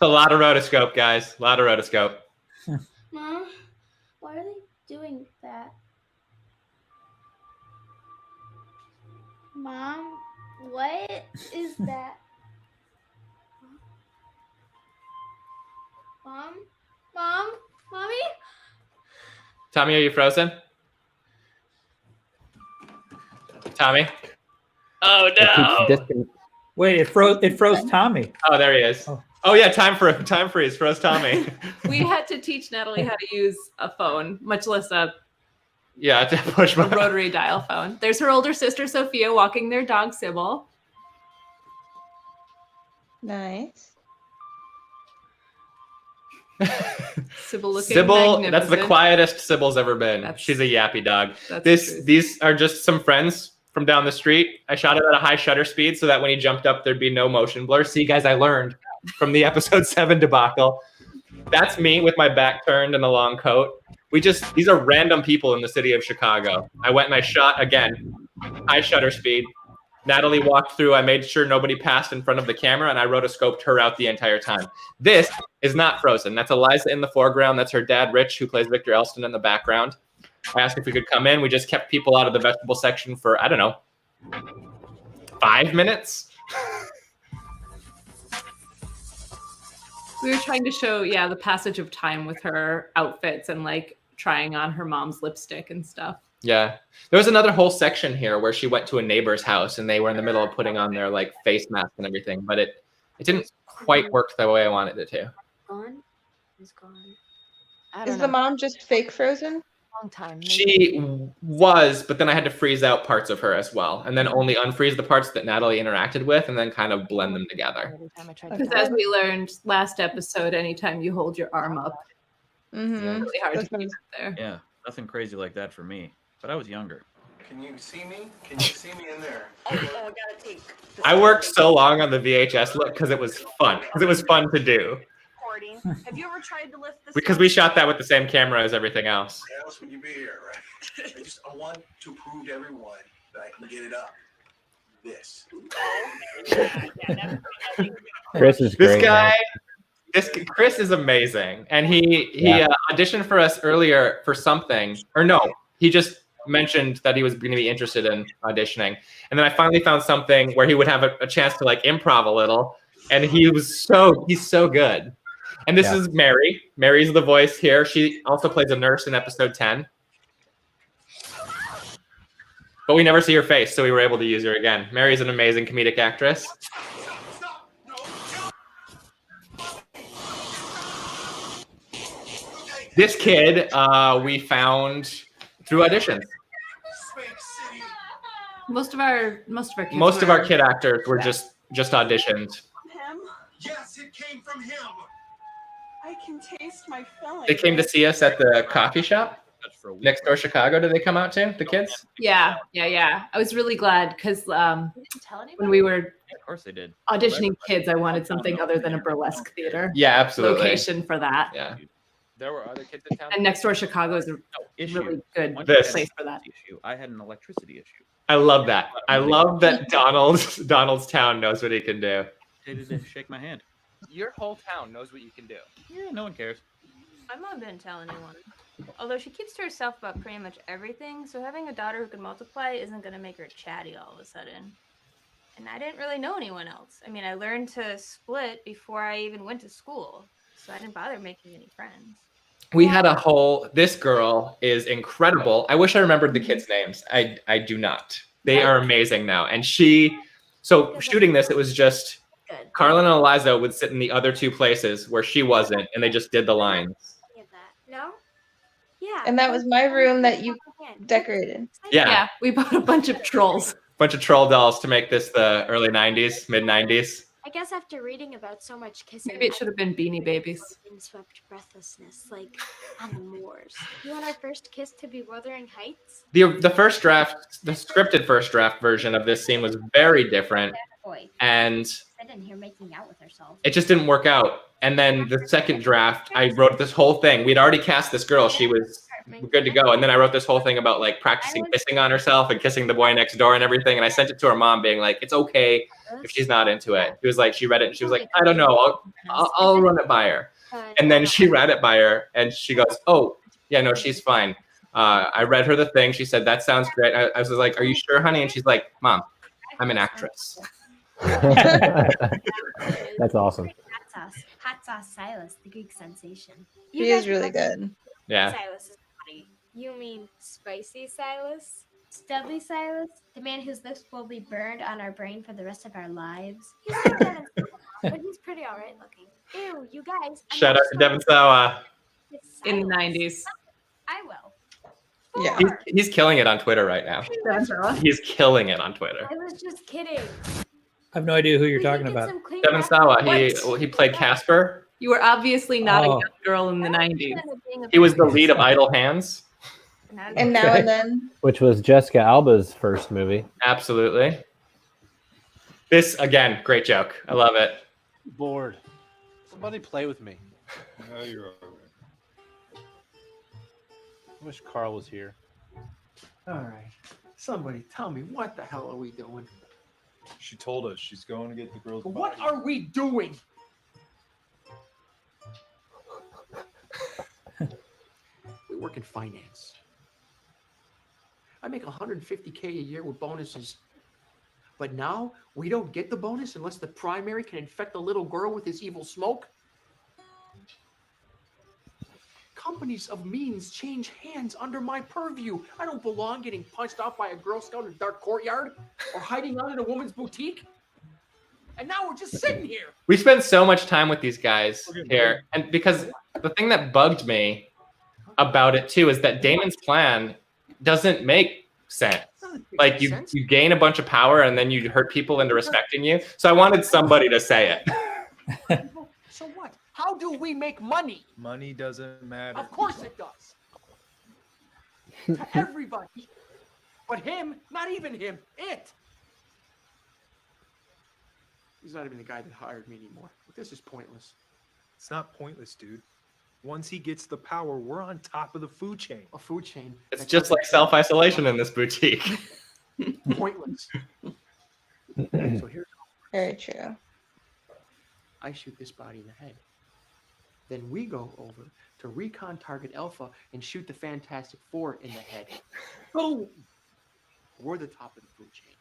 B: lot of rotoscope, guys. A lot of rotoscope.
S: Mom, why are they doing that? Mom, what is that? Mom, Mommy?
B: Tommy, are you frozen? Tommy? Oh no!
D: Wait, it froze Tommy.
B: Oh, there he is. Oh yeah, time freeze froze Tommy.
A: We had to teach Natalie how to use a phone, much less a
B: Yeah, to push my
A: rotary dial phone. There's her older sister Sophia walking their dog Sybil.
C: Nice.
A: Sybil looking
B: Sybil, that's the
A: magnificent.
B: quietest Sybil's ever been. She's a yappy dog. These are just some friends from down the street. I shot it at a high shutter speed so that when he jumped up, there'd be no motion blur. See, guys, I learned from the episode 7 debacle. That's me with my back turned and a long coat. These are random people in the city of Chicago. I went and I shot again, high shutter speed. Natalie walked through. I made sure nobody passed in front of the camera, and I rotoscoped her out the entire time. This is not frozen. That's Eliza in the foreground. That's her dad, Rich, who plays Victor Elston in the background. I asked if we could come in. We just kept people out of the vegetable section for, I don't know, 5 minutes.
A: We were trying to show, the passage of time with her outfits and like trying on her mom's lipstick and stuff.
B: Yeah. There was another whole section here where she went to a neighbor's house and they were in the middle of putting on their like face mask and everything, but it didn't quite work the way I wanted it to.
S: Gone? Is gone.
C: Is the mom just fake frozen?
J: Long time.
B: She was, but then I had to freeze out parts of her as well, and then only unfreeze the parts that Natalie interacted with, and then kind of blend them together.
A: Because as we learned last episode, anytime you hold your arm up,
C: Mm-hmm.
A: it's really hard to keep it there.
Q: Yeah, nothing crazy like that for me. But I was younger.
R: Can you see me? Can you see me in there?
C: Oh, I gotta take.
B: I worked so long on the VHS look because it was fun. Because it was fun to do.
C: Have you ever tried to lift this?
B: Because we shot that with the same camera as everything else.
R: Why else would you be here, right? I want to prove to everyone that I can get it up. This.
E: Chris is
B: This
E: great.
B: guy, Chris is amazing, and he auditioned for us earlier for something, or no, he just mentioned that he was going to be interested in auditioning, and then I finally found something where he would have a chance to like improv a little, and he's so good. And this is Mary. Mary's the voice here. She also plays a nurse in episode 10. But we never see her face, so we were able to use her again. Mary's an amazing comedic actress. This kid we found through auditions.
A: Most of our
B: kid actors were just auditioned.
C: Him?
R: Yes, it came from him.
C: I can taste my filling.
B: They came to see us at the coffee shop next door, Chicago. Did they come out too, the kids?
A: Yeah. I was really glad because when we were
Q: Of course they did.
A: auditioning kids, I wanted something other than a burlesque theater.
B: Yeah, absolutely.
A: Location for that.
B: Yeah.
Q: There were other kids in town.
A: And next door Chicago is a really good
Q: One
B: This.
A: place for that.
Q: issue. I had an electricity issue.
B: I love that. I love that Donald's town knows what he can do.
Q: They didn't shake my hand.
G: Your whole town knows what you can do.
Q: Yeah, no one cares.
H: My mom didn't tell anyone. Although she keeps to herself about pretty much everything, so having a daughter who can multiply isn't going to make her chatty all of a sudden. And I didn't really know anyone else. I mean, I learned to split before I even went to school, so I didn't bother making any friends.
B: We had this girl is incredible. I wish I remembered the kids' names. I do not. They are amazing now. And so shooting this, it was just Carlin and Eliza would sit in the other two places where she wasn't, and they just did the lines.
S: No? Yeah.
C: And that was my room that you decorated.
B: Yeah.
A: We bought a bunch of trolls.
B: Bunch of troll dolls to make this the early 90s, mid 90s.
S: I guess after reading about so much kissing,
A: Maybe it should have been Beanie Babies.
S: Swept breathlessness, like on the moors. You want our first kiss to be Wuthering Heights?
B: The first draft, the scripted first draft version of this scene was very different, and
S: Sit in here making out with herself.
B: it just didn't work out. And then the second draft, I wrote this whole thing. We'd already cast this girl. She was good to go. And then I wrote this whole thing about like practicing kissing on herself and kissing the boy next door and everything. And I sent it to her mom being like, it's okay if she's not into it. She was like, she read it and she was like, I don't know. I'll run it by her. And then she read it by her and she goes, oh, yeah, no, she's fine. I read her the thing. She said, that sounds great. I was like, are you sure, honey? And she's like, Mom, I'm an actress.
E: That's awesome.
S: Hot sauce Silas, the Greek sensation.
C: He is really good.
B: Yeah.
S: Silas is funny. You mean spicy Silas? Studly Silas? The man whose lips will be burned on our brain for the rest of our lives? He's not that but he's pretty alright looking. Ew, you guys.
B: Shout out to Devin Sawa.
A: In the 90s.
S: I will.
C: Yeah.
B: He's killing it on Twitter right now. He's killing it on Twitter.
S: I was just kidding.
D: I have no idea who you're talking about.
B: Devin Sawa, he played Casper.
A: You were obviously not a young girl in the 90s.
B: He was the lead of Idle Hands.
C: And now and then.
E: Which was Jessica Alba's first movie.
B: Absolutely. This, again, great joke. I love it.
M: Bored. Somebody play with me.
R: No, you're all right.
M: I wish Carl was here.
T: All right. Somebody tell me, what the hell are we doing?
R: She told us she's going to get the girl's
T: What
R: body.
T: are we doing? We work in finance. I make $150K a year with bonuses. But now we don't get the bonus unless the primary can infect the little girl with his evil smoke? companies of means change hands under my purview. I don't belong getting punched off by a Girl Scout in a dark courtyard or hiding out in a woman's boutique. And now we're just sitting here.
B: We spent so much time with these guys here, and because the thing that bugged me about it too is that Damon's plan doesn't make sense. Like you gain a bunch of power and then you hurt people into respecting you. So I wanted somebody to say it.
T: So what? How do we make money?
K: Money doesn't matter.
T: Of course it does. To everybody. But him, not even him, it. He's not even the guy that hired me anymore. This is pointless.
K: It's not pointless, dude. Once he gets the power, we're on top of the food chain.
T: A food chain.
B: It's just like self-isolation in this boutique.
T: Pointless. So here's
C: Very true.
T: I shoot this body in the head. Then we go over to recon target Alpha and shoot the Fantastic Four in the head. Boom! We're the top of the food chain.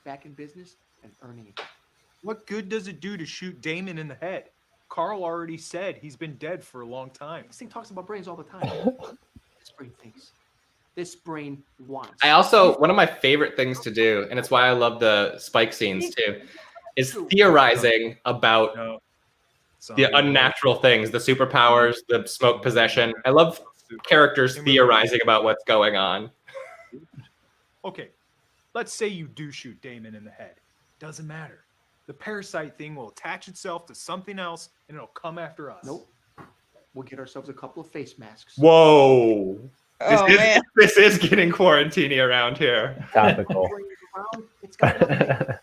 T: Back in business and earning it.
K: What good does it do to shoot Damon in the head? Carl already said he's been dead for a long time.
T: This thing talks about brains all the time. This brain thinks. This brain wants.
B: I also, one of my favorite things to do, and it's why I love the Spike scenes too, is theorizing about the unnatural things, the superpowers, the smoke possession. I love characters theorizing about what's going on.
K: Okay, let's say you do shoot Damon in the head. Doesn't matter. The parasite thing will attach itself to something else and it'll come after us.
T: Nope. We'll get ourselves a couple of face masks.
B: Whoa.
C: Oh, man.
B: This is getting quarantine around here.
E: Topical.
T: It's got nothing.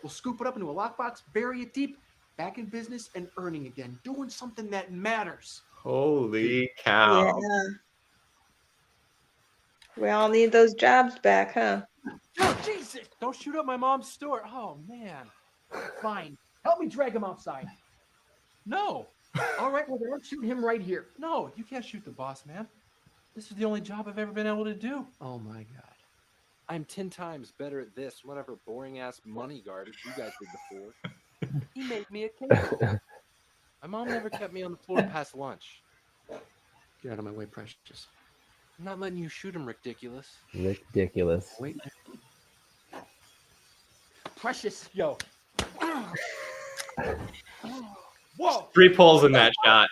T: We'll scoop it up into a lockbox, bury it deep, back in business and earning again, doing something that matters.
B: Holy cow.
C: Yeah. We all need those jobs back, huh?
T: Oh, Jesus! Don't shoot up my mom's store. Oh, man. Fine. Help me drag him outside.
M: No.
T: All right, well, then I'm shooting him right here.
M: No, you can't shoot the boss, man. This is the only job I've ever been able to do.
T: Oh, my God.
G: I'm 10 times better at this, whatever boring ass money garbage you guys did before. He made me a cake. My mom never kept me on the floor past lunch.
T: Get out of my way, Precious.
G: I'm not letting you shoot him, ridiculous.
E: Ridiculous.
T: Wait. Precious, yo.
K: Whoa!
B: 3 pulls in that shot.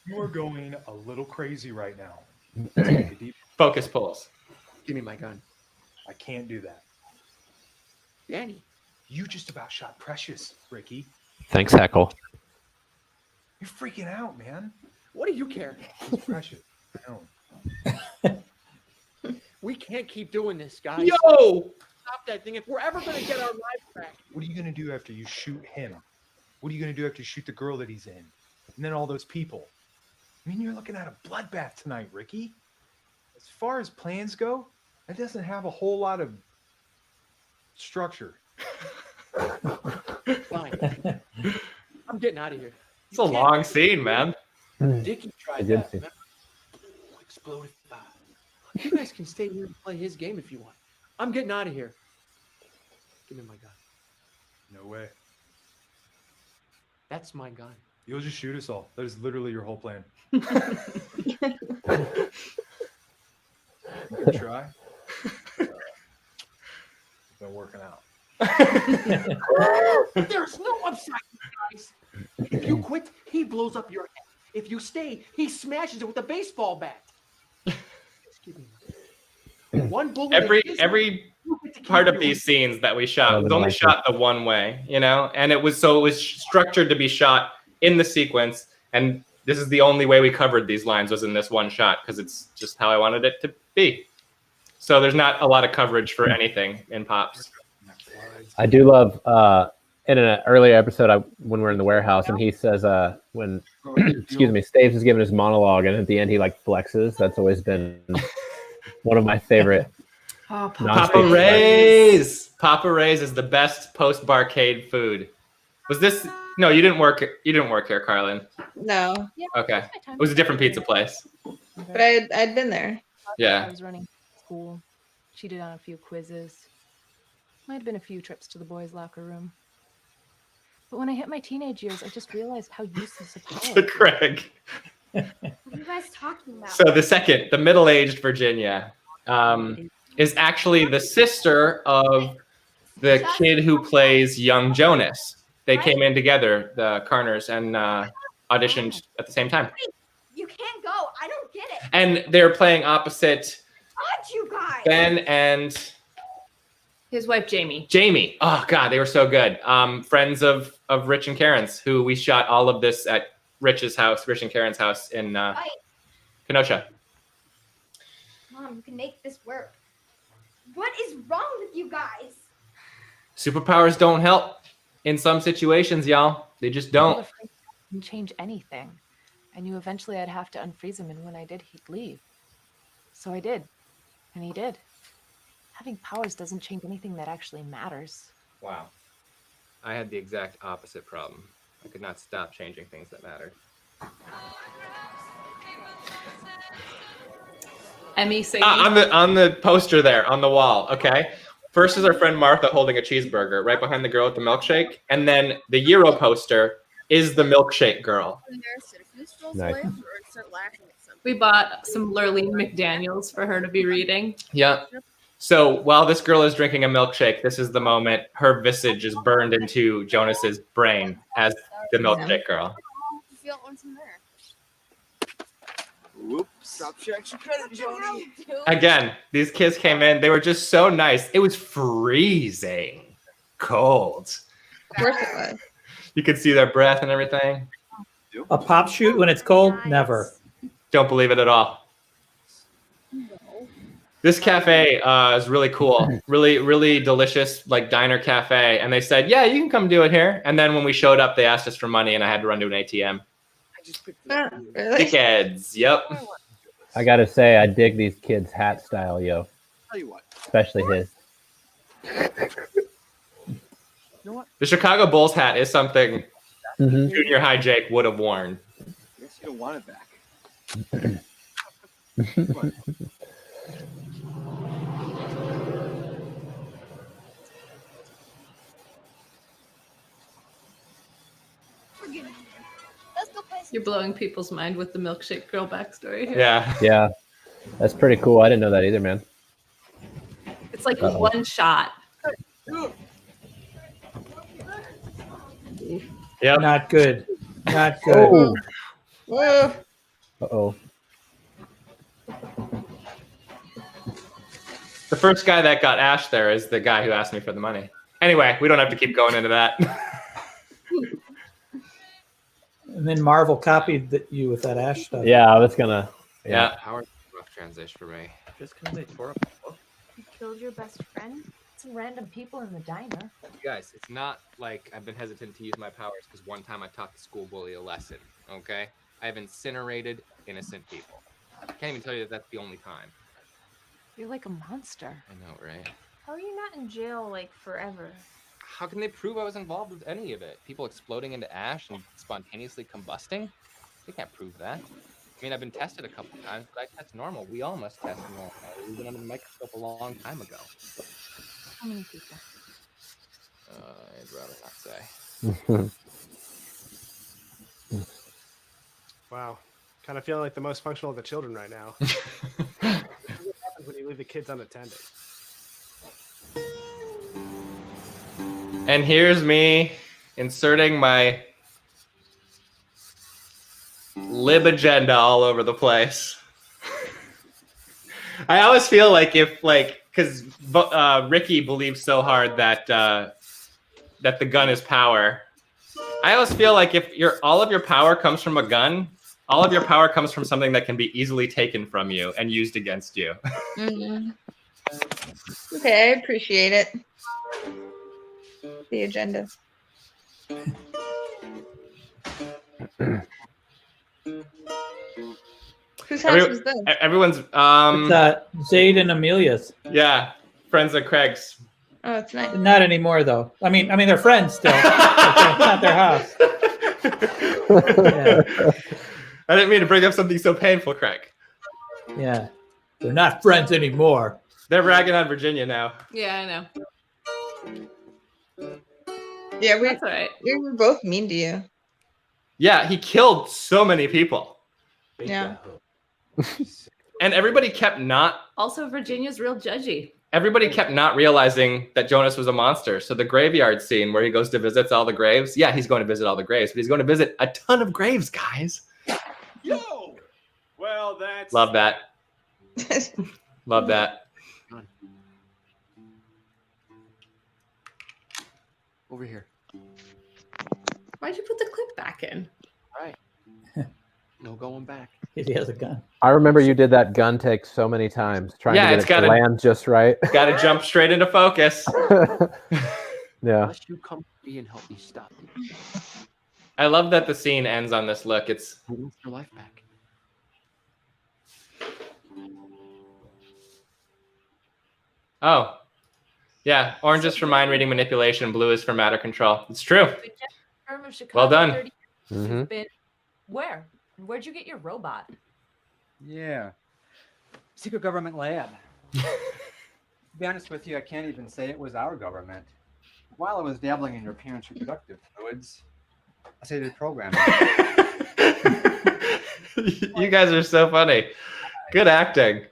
K: You are going a little crazy right now.
B: Take a deep focus pulls.
T: Give me my gun.
K: I can't do that.
T: Danny.
K: You just about shot Precious, Ricky.
E: Thanks, Heckle.
K: You're freaking out, man.
T: What do you care?
K: It's Precious. I know.
T: We can't keep doing this, guys.
B: Yo!
T: Stop that thing. If we're ever going to get our lives back.
K: What are you going to do after you shoot him? What are you going to do after you shoot the girl that he's in? And then all those people. I mean, you're looking at a bloodbath tonight, Ricky. As far as plans go, that doesn't have a whole lot of structure.
T: Fine. I'm getting out of here.
B: It's a long scene, man.
T: Dickie tried that. Remember? Exploded fire. You guys can stay here and play his game if you want. I'm getting out of here. Give me my gun.
K: No way.
T: That's my gun.
K: You'll just shoot us all. That is literally your whole plan. You can try. It's been working out.
T: There's no upside, guys. If you quit, he blows up your head. If you stay, he smashes it with a baseball bat. Excuse me. One bullet.
B: Every part of these scenes that we shot was only shot the one way, you know, and it was structured to be shot in the sequence, and this is the only way we covered these lines was in this one shot because it's just how I wanted it to be. So there's not a lot of coverage for anything in Pops.
E: I do love in an earlier episode when we're in the warehouse and he says when excuse me, Staves is giving his monologue and at the end he like flexes. That's always been one of my favorite.
J: Oh,
B: Papa Ray's. Papa Ray's is the best post-barcade food. Was this? No, you didn't work. You didn't work here, Carlin.
C: No.
B: Okay, it was a different pizza place.
C: But I'd been there.
B: Yeah.
J: I was running school, cheated on a few quizzes. Might have been a few trips to the boys' locker room. But when I hit my teenage years, I just realized how useless a power.
B: Craig.
S: you guys talking about?
B: So the middle-aged Virginia, is actually the sister of the kid who plays young Jonas. They came in together, the Carners, and auditioned at the same time.
S: Wait, you can't go. I don't get it.
B: And they're playing opposite
S: God, you guys.
B: Ben and
A: his wife Jamie.
B: Jamie. Oh God, they were so good. Friends of Rich and Karen's, who we shot all of this at Rich and Karen's house in Kenosha.
S: Mom, you can make this work. What is wrong with you guys?
B: Superpowers don't help in some situations, y'all. They just don't.
J: Didn't change anything. I knew eventually I'd have to unfreeze him, and when I did, he'd leave. So I did, and he did. Having powers doesn't change anything that actually matters.
B: Wow. I had the exact opposite problem. I could not stop changing things that mattered.
A: Emmy singing.
B: On the poster there on the wall. Okay. First is our friend Martha holding a cheeseburger right behind the girl with the milkshake, and then the Euro poster is the milkshake girl.
E: Nice.
A: We bought some Lurleen McDaniels for her to be reading.
B: Yeah. So while this girl is drinking a milkshake, this is the moment her visage is burned into Jonas's brain as the milkshake girl.
R: Whoops. Drop your extra credit, Joni.
B: Again, these kids came in. They were just so nice. It was freezing cold.
C: Of course it was.
B: You could see their breath and everything.
D: A pop shoot when it's cold? Never.
B: Don't believe it at all. This cafe is really cool. Really, really delicious, like diner cafe. And they said, yeah, you can come do it here. And then when we showed up, they asked us for money and I had to run to an ATM.
C: Really?
B: Dickheads. Yep.
E: I gotta say, I dig these kids' hat style, yo.
R: Tell you what.
E: Especially his.
R: You know what?
B: The Chicago Bulls hat is something
E: Mhm.
B: junior high Jake would have worn.
R: I guess you don't want it back. Come on.
A: You're blowing people's mind with the milkshake girl backstory here.
B: Yeah.
E: Yeah. That's pretty cool. I didn't know that either, man.
A: It's like
E: Uh-oh.
A: one shot.
B: Yeah.
D: Not good. Not good.
E: Oh.
C: Whoa.
E: Uh-oh.
B: The first guy that got Ash there is the guy who asked me for the money. Anyway, we don't have to keep going into that.
D: And then Marvel copied you with that Ash stuff.
E: Yeah, I was gonna.
B: Yeah.
G: Howard's a rough transition for me.
Q: Just because they tore up the book.
S: You killed your best friend?
J: Some random people in the diner.
G: You guys, it's not like I've been hesitant to use my powers because one time I taught the school bully a lesson, okay? I've incinerated innocent people. I can't even tell you that that's the only time.
J: You're like a monster.
G: I know, right?
H: How are you not in jail like forever?
G: How can they prove I was involved with any of it? People exploding into ash and spontaneously combusting? They can't prove that. I mean, I've been tested a couple times, but I test normal. We all must test normal. We've been under the microscope a long time ago.
J: How many people?
G: I'd rather not say.
M: Wow. Kind of feeling like the most functional of the children right now. What happens when you leave the kids unattended?
B: And here's me inserting my lib agenda all over the place. I always feel like because Ricky believes so hard that that the gun is power. I always feel like if all of your power comes from a gun, all of your power comes from something that can be easily taken from you and used against you.
C: Mm-hmm. Okay, I appreciate it. The agenda. Whose house was this?
B: Everyone's
D: It's Zayd and Amelia's.
B: Yeah, friends of Craig's.
C: Oh, it's nice.
D: Not anymore though. I mean they're friends still. It's not their house. Yeah.
B: I didn't mean to bring up something so painful, Craig.
D: Yeah. They're not friends anymore.
B: They're ragging on Virginia now.
A: Yeah, I know.
C: Yeah,
A: That's all right.
C: we were both mean to you.
B: Yeah, he killed so many people.
C: Yeah.
B: And everybody kept not.
A: Also, Virginia's real judgy.
B: Everybody kept not realizing that Jonas was a monster. So the graveyard scene where he goes to visit all the graves. Yeah, he's going to visit all the graves, but he's going to visit a ton of graves, guys.
M: Yo! Well, that's...
B: Love that. Love that.
T: Over here.
A: Why'd you put the clip back in?
T: All right. No going back.
D: He has a gun.
E: I remember you did that gun take so many times, trying
B: Yeah,
E: to
B: it's
E: get it to
B: gotta-
E: land just right.
B: Got to jump straight into focus.
E: Yeah.
T: Unless you come to me and help me stop it.
B: I love that the scene ends on this look. It's
T: Who wants their life back?
B: oh, yeah. Orange is for mind reading manipulation. Blue is for matter control. It's true.
J: Firm of Chicago,
B: Well done.
J: 30 years.
E: Mhm.
J: You've been where? And where'd you get your robot?
O: Yeah. Secret government lab. To be honest with you, I can't even say it was our government. While I was dabbling in your parents' reproductive fluids, I say did programming.
B: You guys are so funny. Good acting.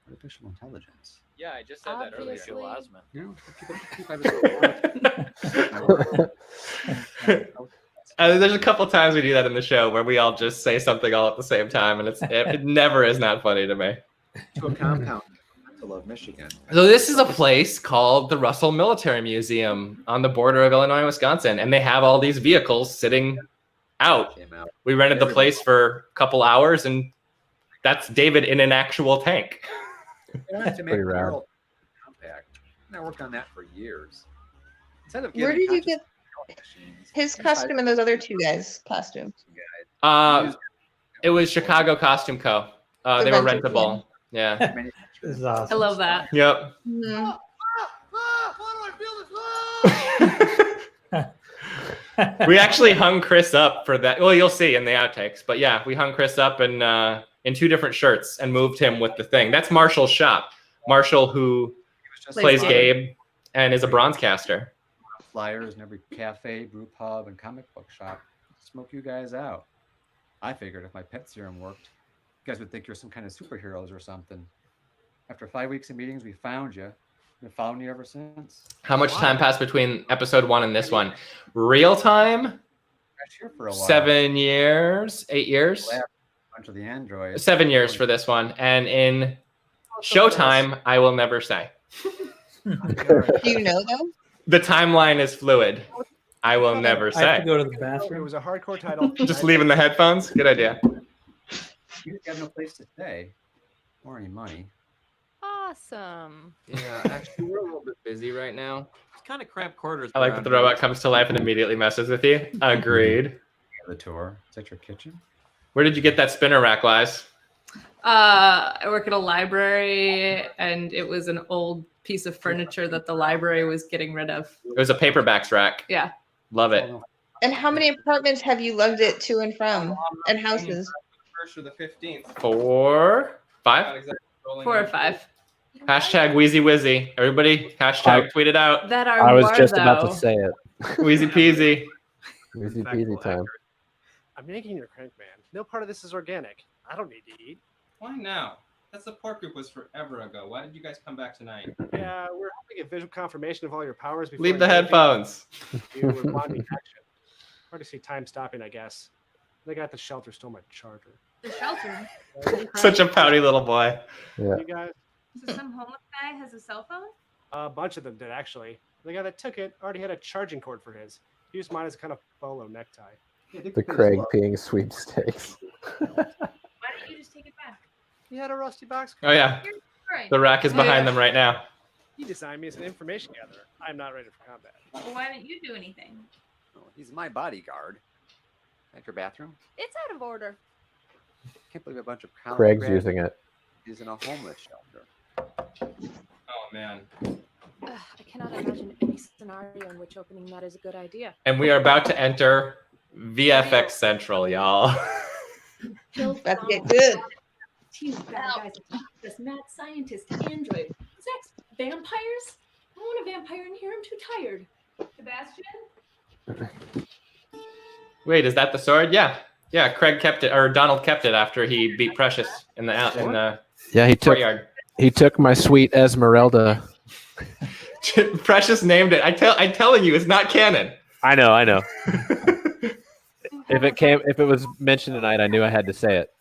O: Artificial intelligence.
Q: Yeah, I just said that earlier.
J: Obviously.
Q: Joel Osment.
O: You
B: There's a couple times we do that in the show where we all just say something all at the same time, and it never is not funny to me.
O: to a compound in Love, Michigan.
B: So this is a place called the Russell Military Museum on the border of Illinois and Wisconsin, and they have all these vehicles sitting out. We rented the place for a couple hours, and that's David in an actual tank.
O: They wanted to make
E: Pretty
O: the
E: rad.
O: world compact. And I worked on that for years. Instead of
C: Where
O: giving
C: did you get his costume and those other two guys' costumes?
B: It was Chicago Costume Co. They were
C: rented
B: rentable. Yeah.
D: This is awesome.
A: I love that.
B: Yep.
C: Mhm.
B: We actually hung Chris up for that. Well, you'll see in the outtakes. But yeah, we hung Chris up in two different shirts and moved him with the thing. That's Marshall's shop. Marshall, who plays Gabe and is a bronze caster.
O: Flyers in every cafe, brew pub, and comic book shop. Smoke you guys out. I figured if my pet serum worked, you guys would think you're some kind of superheroes or something. After 5 weeks of meetings, we found you. We've been following you ever since.
B: How much time passed between episode 1 and this one? Real time?
O: I was here for a while.
B: 7 years? 8 years?
O: A bunch of the androids.
B: 7 years for this one. And in Showtime, I will never say.
C: Do you know though?
B: The timeline is fluid. I will never
D: I have
B: say.
D: to go to the
M: It
D: bathroom.
M: was a hardcore title.
B: Just leaving the headphones? Good idea.
O: You have no place to stay or any money.
G: Awesome. Yeah, actually, we're a little bit busy right now.
F: It's kind of cramped quarters.
B: I like that the robot comes to life and immediately messes with you. Agreed.
O: The tour. Is that your kitchen?
B: Where did you get that spinner rack, Lies?
A: I work at a library, and it was an old piece of furniture that the library was getting rid of.
B: It was a paperbacks rack.
A: Yeah.
B: Love it.
C: And how many apartments have you lugged it to and from, and houses?
B: First or the 15th. 4, 5?
A: 4 or 5.
B: Hashtag Wheezy Wizzy. Everybody, hashtag tweet it out.
A: That are
E: I was
A: more,
E: just about
A: though.
E: to say it.
B: Wheezy peasy.
E: Easy peasy time.
M: I'm making your crank, man. No part of this is organic. I don't need to eat.
B: Why now? That support group was forever ago. Why did you guys come back tonight?
M: Yeah, we're hoping to get visual confirmation of all your powers before
B: Leave the
M: I give
B: headphones.
M: You with bonding action. Hard to see time stopping, I guess. The guy at the shelter stole my charger.
H: The shelter.
B: Such a pouty little boy.
E: Yeah.
M: You guys,
H: So some homeless guy has a cell phone?
M: a bunch of them did actually. The guy that took it already had a charging cord for his. He used mine as a kind of bolo necktie.
E: The Craig peeing sweepstakes.
H: Why don't you just take it back?
M: He had a rusty box.
B: Oh, yeah. The rack is behind them right now.
M: He designed me as an information gatherer. I'm not ready for combat.
H: Well, why don't you do anything?
P: Oh, he's my bodyguard. At your bathroom?
H: It's out of order.
P: Can't believe a bunch of college
E: Craig's
P: grads
E: using it.
P: is in a homeless shelter.
B: Oh, man.
J: I cannot imagine any scenario in which opening that is a good idea.
B: And we are about to enter VFX Central, y'all.
C: About to get good.
A: Two bad guys attack this mad scientist android. Sex vampires? I want a vampire in here. I'm too tired.
H: Sebastian?
B: Wait, is that the sword? Yeah. Yeah, Craig kept it, or Donald kept it after he beat Precious in the
E: Yeah,
B: courtyard.
E: he took my sweet Esmeralda.
B: Precious named it. I'm telling you, it's not canon.
E: I know. If it was mentioned tonight, I knew I had to say it.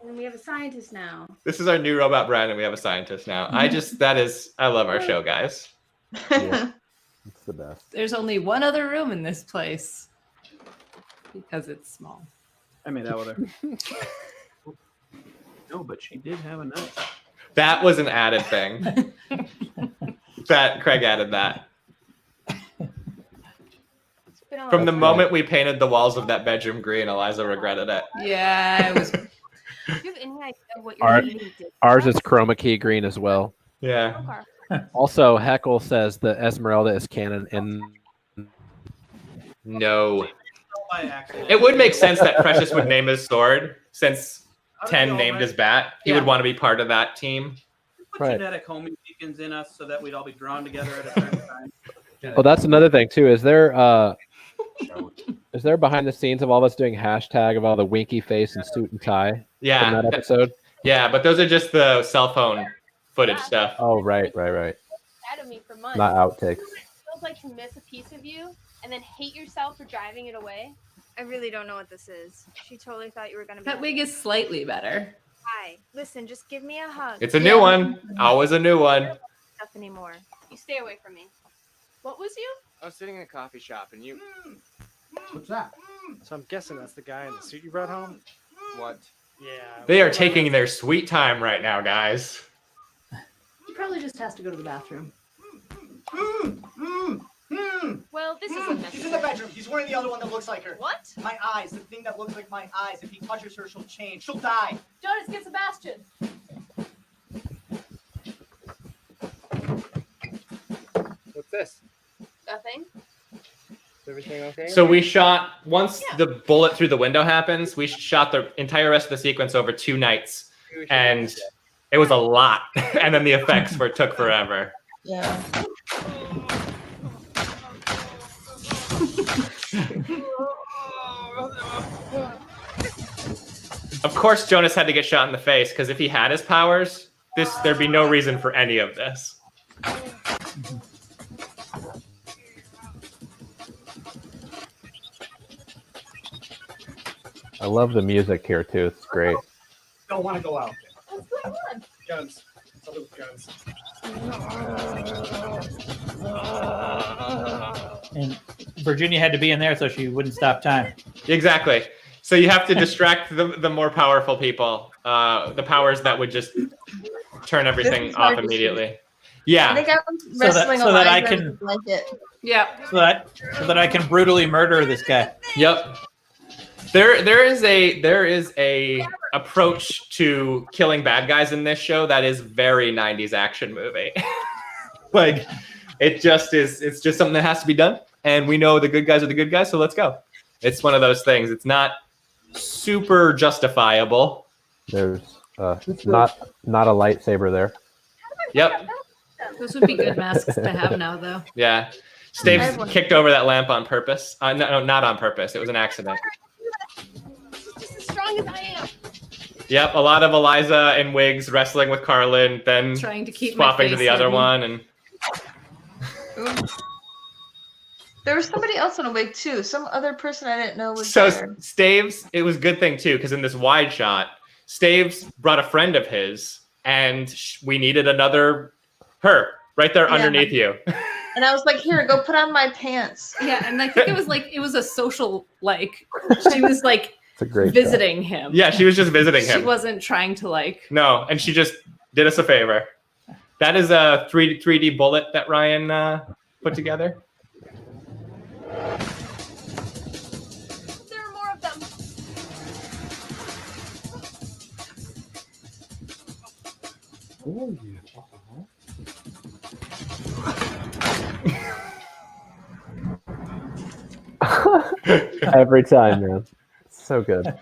S: And we have a scientist now.
B: This is our new robot brand, and we have a scientist now. I love our show, guys.
E: Yeah, it's the best.
A: There's only one other room in this place because it's small.
M: I made out with her. No, but she did have a nut.
B: That was an added thing. That Craig added that. From the moment we painted the walls of that bedroom green, Eliza regretted it.
A: Yeah, it was.
H: Do you have any idea what you're eating?
E: Ours is chroma key green as well.
B: Yeah.
E: Also, Heckle says the Esmeralda is canon in.
B: No. It would make sense that Precious would name his sword, since 10 named his bat. He would want to be part of that team.
F: Put genetic homing beacons in us so that we'd all be drawn together at a certain time.
E: Well, that's another thing too. Is there behind the scenes of all of us doing hashtag of all the winky face and suit and tie?
B: Yeah.
E: From that episode.
B: Yeah, but those are just the cell phone footage stuff.
E: Oh, right.
H: Mad at me for months.
E: Not outtakes.
H: It feels like to miss a piece of you and then hate yourself for driving it away. I really don't know what this is. She totally thought you were gonna be.
A: That wig is slightly better.
H: Hi, listen, just give me a hug.
B: It's a new one. Always a new one.
H: Stuff anymore. You stay away from me. What was you?
G: I was sitting in a coffee shop and you.
I: What's that?
M: So I'm guessing that's the guy in the suit you brought home.
G: What?
M: Yeah.
B: They are taking their sweet time right now, guys.
J: He probably just has to go to the bathroom.
H: Well, this is
I: She's
H: unnecessary.
I: in the bedroom. He's wearing the other one that looks like her.
H: What?
I: My eyes. The thing that looks like my eyes. If he touches her, she'll change. She'll die.
H: Jonas, get Sebastian.
G: What's this?
H: Nothing.
G: Is everything okay?
B: So we shot, once the bullet through the window happens, we shot the entire rest of the sequence over 2 nights. And it was a lot. And then the effects took forever.
C: Yeah.
B: Of course, Jonas had to get shot in the face, because if he had his powers, there'd be no reason for any of this.
E: I love the music here too. It's great.
I: Don't want to go out.
H: What's going on?
I: Guns. Something with guns.
D: And Virginia had to be in there so she wouldn't stop time.
B: Exactly. So you have to distract the more powerful people, the powers that would just turn everything off immediately. Yeah.
C: I think I was wrestling
D: so that I
C: Eliza
D: can-
C: with a blanket.
A: Yeah.
D: So that I can brutally murder this guy.
B: Yep. There is a approach to killing bad guys in this show that is very 90s action movie. Like it's just something that has to be done, and we know the good guys are the good guys, so let's go. It's one of those things. It's not super justifiable.
E: There's not a lightsaber there.
B: Yep.
A: Those would be good masks to have now, though.
B: Yeah. Staves kicked over that lamp on purpose. No, not on purpose. It was an accident.
H: Just as strong as I am.
B: Yep, a lot of Eliza in wigs wrestling with Carlin, then
A: Trying to keep my
B: swapping to
A: face
B: the other
A: hidden.
B: one, and
C: There was somebody else in a wig too. Some other person I didn't know was
B: so
C: there.
B: Staves. It was a good thing too, because in this wide shot, Staves brought a friend of his, and we needed another her right there
C: Yeah.
B: underneath you.
C: And I was like, "Here, go put on my pants."
A: Yeah, and I think it was a social, like, she was like
E: It's a great
A: visiting him.
B: Yeah, she was just visiting him.
A: She wasn't trying to like.
B: No, and she just did us a favor. That is a 3D bullet that Ryan put together.
H: There are more of them.
L: Oh, yeah.
E: Every time, man. So good.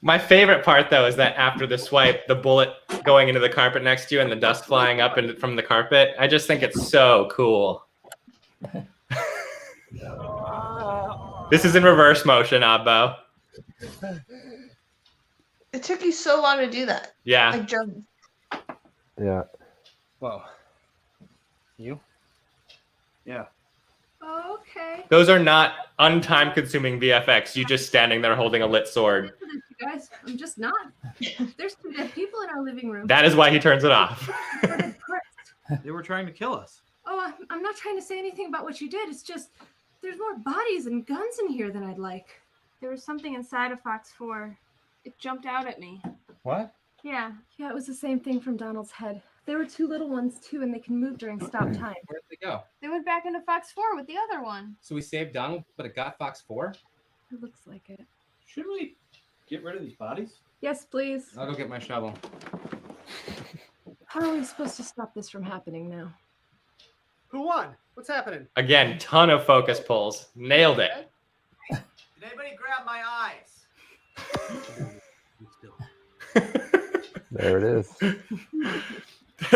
B: My favorite part, though, is that after the swipe, the bullet going into the carpet next to you and the dust flying up from the carpet. I just think it's so cool. This is in reverse motion, Abbo.
C: It took you so long to do that.
B: Yeah.
C: Like Jonas.
E: Yeah.
M: Whoa. You? Yeah.
A: Oh, okay.
B: Those are not untime-consuming VFX. You just standing there holding a lit sword.
A: You guys, I'm just not. There's 2 dead people in our living room.
B: That is why he turns it off.
F: They were trying to kill us.
A: Oh, I'm not trying to say anything about what you did. It's just there's more bodies and guns in here than I'd like. There was something inside of Fox 4. It jumped out at me.
Q: What?
A: Yeah, it was the same thing from Donald's head. There were 2 little ones too, and they can move during stop time.
G: Where did they go?
H: They went back into Fox 4 with the other one.
G: So we saved Donald, but it got Fox 4?
A: It looks like it.
F: Should we get rid of these bodies?
A: Yes, please.
G: I'll go get my shovel.
A: How are we supposed to stop this from happening now?
M: Who won? What's happening?
B: Again, ton of focus pulls. Nailed it.
I: Did anybody grab my eyes?
E: There it is.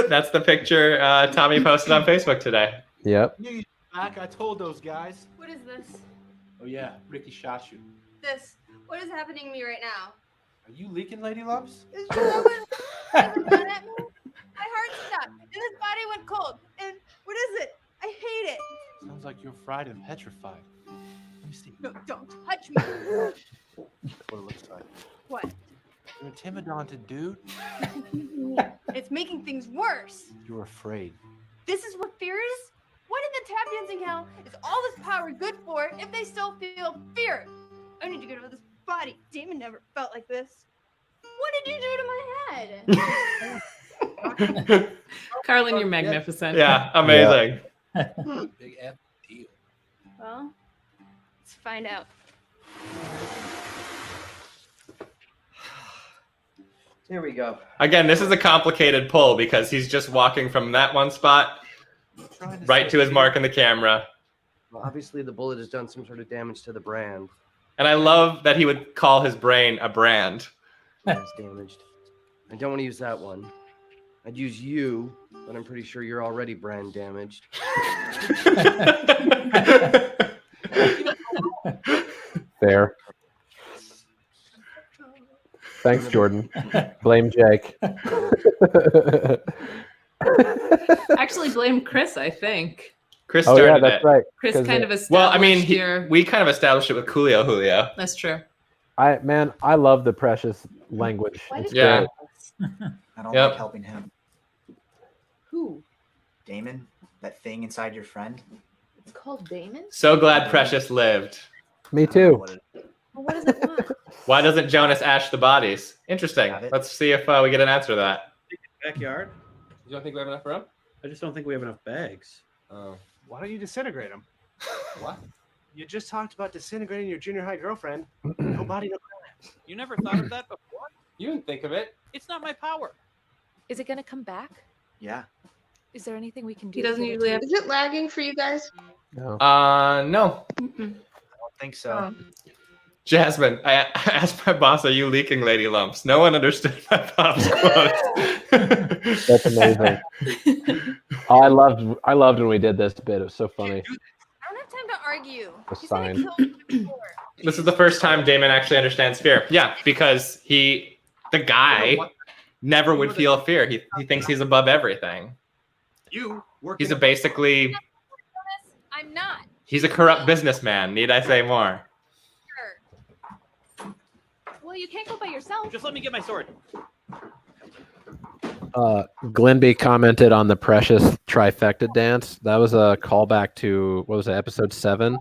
B: That's the picture Tommy posted on Facebook today.
E: Yep.
M: Back, I told those guys.
H: What is this?
F: Oh yeah, Ricky shot you.
H: This. What is happening to me right now?
F: Are you leaking, Lady Lumps?
H: Is that what at me? My heart stopped, and this body went cold. And what is it? I hate it.
F: Sounds like you're fried and petrified. Let me see.
H: No, don't touch me.
F: What it looks like.
H: What?
F: You're intimidated, dude.
H: It's making things worse.
F: You're afraid.
H: This is what fear is? What in the tap dancing hell is all this power good for if they still feel fear? I need to get rid of this body. Damon never felt like this. What did you do to my head?
A: Carlin, you're magnificent.
B: Yeah, amazing.
I: Big F deal.
H: Well, let's find out.
I: Here we go.
B: Again, this is a complicated pull because he's just walking from that one spot right to his mark in the camera.
U: Well, obviously, the bullet has done some sort of damage to the brand.
B: And I love that he would call his brain a brand.
U: It's damaged. I don't want to use that one. I'd use you, but I'm pretty sure you're already brand damaged.
E: Fair. Thanks, Jordan. Blame Jake.
A: Actually, blame Chris, I think.
B: Chris
E: Oh,
B: started
E: yeah, that's
B: it.
E: right.
A: Chris
E: 'Cause
A: kind of
B: Well, I mean,
A: established
B: we kind of established it with Julio.
A: That's true.
E: I love the precious language. It's
B: Yeah.
E: great.
I: I don't
B: Yep.
I: like helping him.
J: Who?
I: Damon, that thing inside your friend.
J: It's called Damon?
B: So glad Precious lived.
E: Me too.
J: Well, what does it want?
B: Why doesn't Jonas ash the bodies? Interesting. Let's see if we get an answer to that.
F: Backyard.
B: You don't think we have enough room?
F: I just don't think we have enough bags.
B: Oh.
M: Why don't you disintegrate them?
B: What?
M: You just talked about disintegrating your junior high girlfriend. No body, no crime.
Q: You never thought of that before?
B: You didn't think of it.
Q: It's not my power.
J: Is it going to come back?
I: Yeah.
J: Is there anything we can do?
A: He doesn't
J: to get it
A: usually
J: to-
A: have.
C: Is it lagging for you guys?
E: No.
B: No.
I: I don't think so.
B: Jasmine, I asked my boss, "Are you leaking, Lady Lumps?" No one understood my pop's quote.
E: That's amazing. Oh, I loved when we did this bit. It was so funny.
H: I don't have time to argue.
E: A
H: He's gonna
E: sign.
H: kill me before.
B: This is the first time Damon actually understands fear. Yeah, because the guy never would feel fear. He thinks he's above everything.
I: You work.
B: He's basically
H: I'm not.
B: he's a corrupt businessman. Need I say more?
H: Sure. Well, you can't go by yourself.
Q: Just let me get my sword.
E: Glenby commented on the Precious trifecta dance. That was a callback to what was it, episode 7?
J: I'm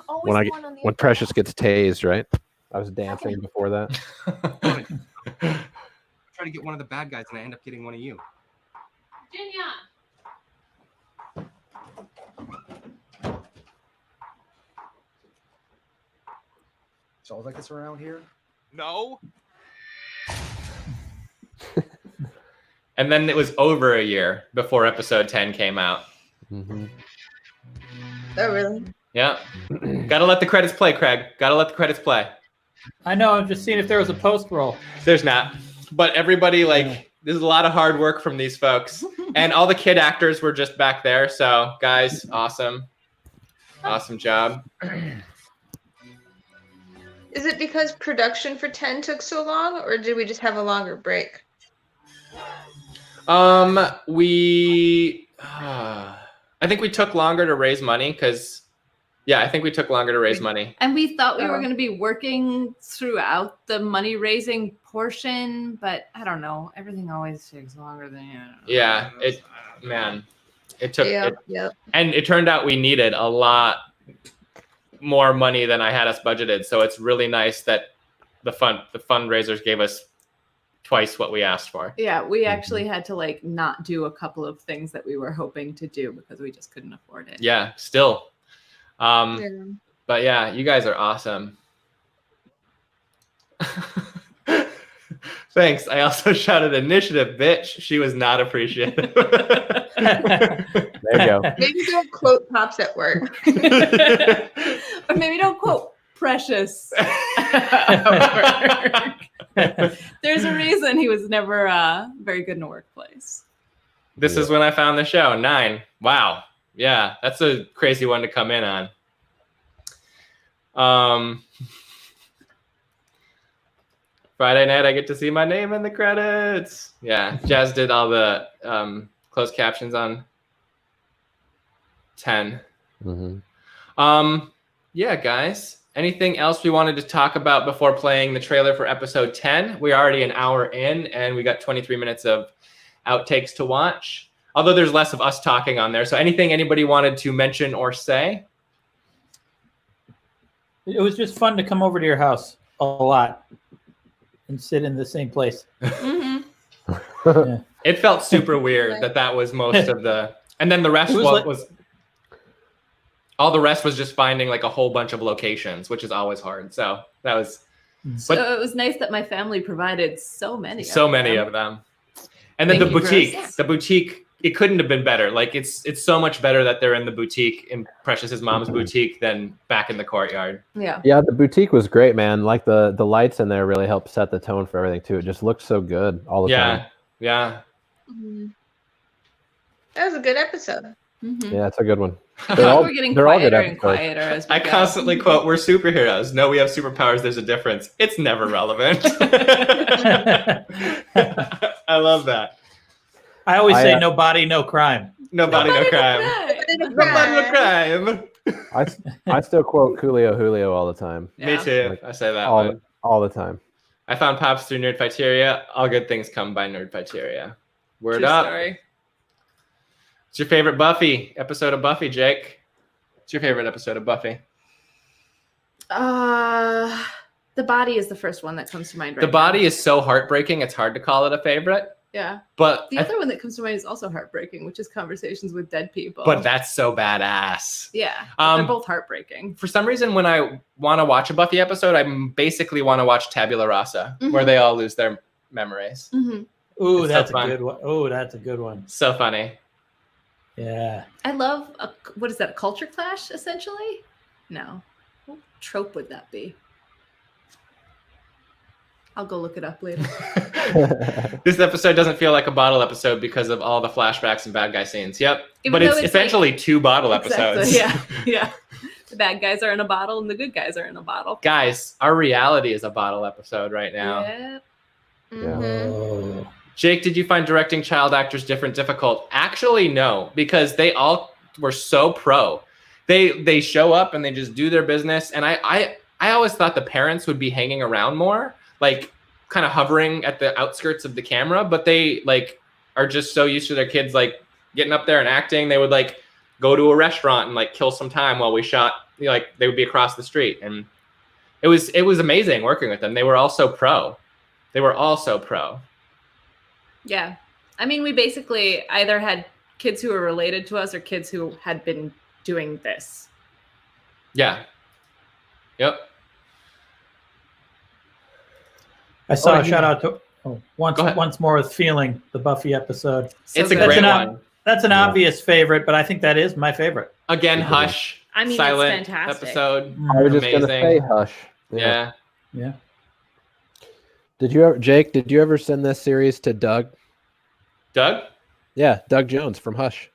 J: always one on the
E: When Precious gets tased, right? I was dancing before that.
G: Try to get one of the bad guys, and I end up getting one of you.
H: Virginia.
I: It's all like this around here.
Q: No.
B: And then it was over a year before episode 10 came out.
E: Mm-hmm.
C: Oh, really?
B: Yeah. Gotta let the credits play, Craig. Gotta let the credits play.
D: I know. I'm just seeing if there was a post roll.
B: There's not. But everybody, there's a lot of hard work from these folks. And all the kid actors were just back there. So, guys, awesome. Awesome job.
C: Is it because production for 10 took so long, or did we just have a longer break?
B: I think we took longer to raise money because, I think we took longer to raise money.
N: And we thought we were
C: Oh.
N: going to be working throughout the money raising portion, but I don't know. Everything always takes longer than
B: Yeah, it took and it turned out we needed a lot more money than I had us budgeted. So it's really nice that the fundraisers gave us twice what we asked for.
N: Yeah, we actually had to like not do a couple of things that we were hoping to do because we just couldn't afford it.
B: Yeah, still. But yeah, you guys are awesome. Thanks. I also shouted initiative, bitch. She was not appreciative.
E: There you go.
C: Maybe don't quote Pops at work.
N: Or maybe don't quote Precious. There's a reason he was never very good in a workplace.
B: This is when I found the show. 9. Wow. Yeah, that's a crazy one to come in on. Friday night, I get to see my name in the credits. Yeah, Jazz did all the closed captions on 10. Yeah, guys. Anything else we wanted to talk about before playing the trailer for episode 10? We're already an hour in, and we got 23 minutes of outtakes to watch. Although there's less of us talking on there. So anything anybody wanted to mention or say?
D: It was just fun to come over to your house a lot and sit in the same place.
N: Mm-hmm.
B: It felt super weird that was most of the, and then the rest was all the rest was just finding like a whole bunch of locations, which is always hard. So that was,
N: So it was nice that my family provided so many
B: of them. And then the boutique, it couldn't have been better. Like it's so much better that they're in the boutique, in Precious's mom's boutique, than back in the courtyard.
N: Yeah.
E: Yeah, the boutique was great, man. Like the lights in there really helped set the tone for everything too. It just looked so good all the time.
B: Yeah.
C: That was a good episode.
E: Yeah, it's a good one.
N: We're getting quieter and quieter as we
B: I
N: go.
B: constantly quote, "We're superheroes." No, we have superpowers. There's a difference. It's never relevant. I love that.
D: I always say no body, no crime.
B: No body, no crime. No body, no crime.
E: I still quote Coolio Julio all the time.
B: Me too. I say that
E: all the time.
B: I found Pops through Nerdfighteria. All good things come by Nerdfighteria. Word
N: True
B: up.
N: story.
B: What's your favorite Buffy episode of Buffy, Jake? What's your favorite episode of Buffy?
N: The body is the first one that comes to mind right
B: The
N: now.
B: body is so heartbreaking, it's hard to call it a favorite.
N: Yeah.
B: But
N: the other one that comes to mind is also heartbreaking, which is Conversations with Dead People.
B: But that's so badass.
N: Yeah. They're both heartbreaking.
B: For some reason, when I want to watch a Buffy episode, I basically want to watch Tabula Rasa, where they all lose their memories.
N: Mm-hmm.
D: Ooh,
B: It's
D: that's
B: so
D: a
B: fun.
D: good one. Oh, that's a good one.
B: So funny.
D: Yeah.
N: I love what is that? A culture clash, essentially? No. What trope would that be? I'll go look it up later.
B: This episode doesn't feel like a bottle episode because of all the flashbacks and bad guy scenes. Yep.
N: Even
B: but
N: though
B: it's
N: it's
B: essentially
N: like-
B: 2 bottle
N: Exactly.
B: episodes.
N: Yeah. The bad guys are in a bottle and the good guys are in a bottle.
B: Guys, our reality is a bottle episode right now.
N: Yeah.
D: Oh.
B: Jake, did you find directing child actors difficult? Actually, no, because they all were so pro. They show up and they just do their business. And I always thought the parents would be hanging around more, like kind of hovering at the outskirts of the camera, but they like are just so used to their kids like getting up there and acting. They would like go to a restaurant and like kill some time while we shot. Like they would be across the street, and it was amazing working with them. They were all so pro.
N: Yeah. I mean, we basically either had kids who were related to us or kids who had been doing this.
B: Yeah. Yep.
D: I saw a shout out to once more with Feeling, the Buffy episode.
B: It's a great one.
D: That's an obvious favorite, but I think that is my favorite.
B: Again, Hush.
N: I mean,
B: silent
N: it's fantastic.
B: episode.
E: I was just gonna
B: Amazing.
E: say Hush.
B: Yeah.
D: Yeah.
E: Jake, did you ever send this series to Doug?
B: Doug?
E: Yeah, Doug Jones from Hush.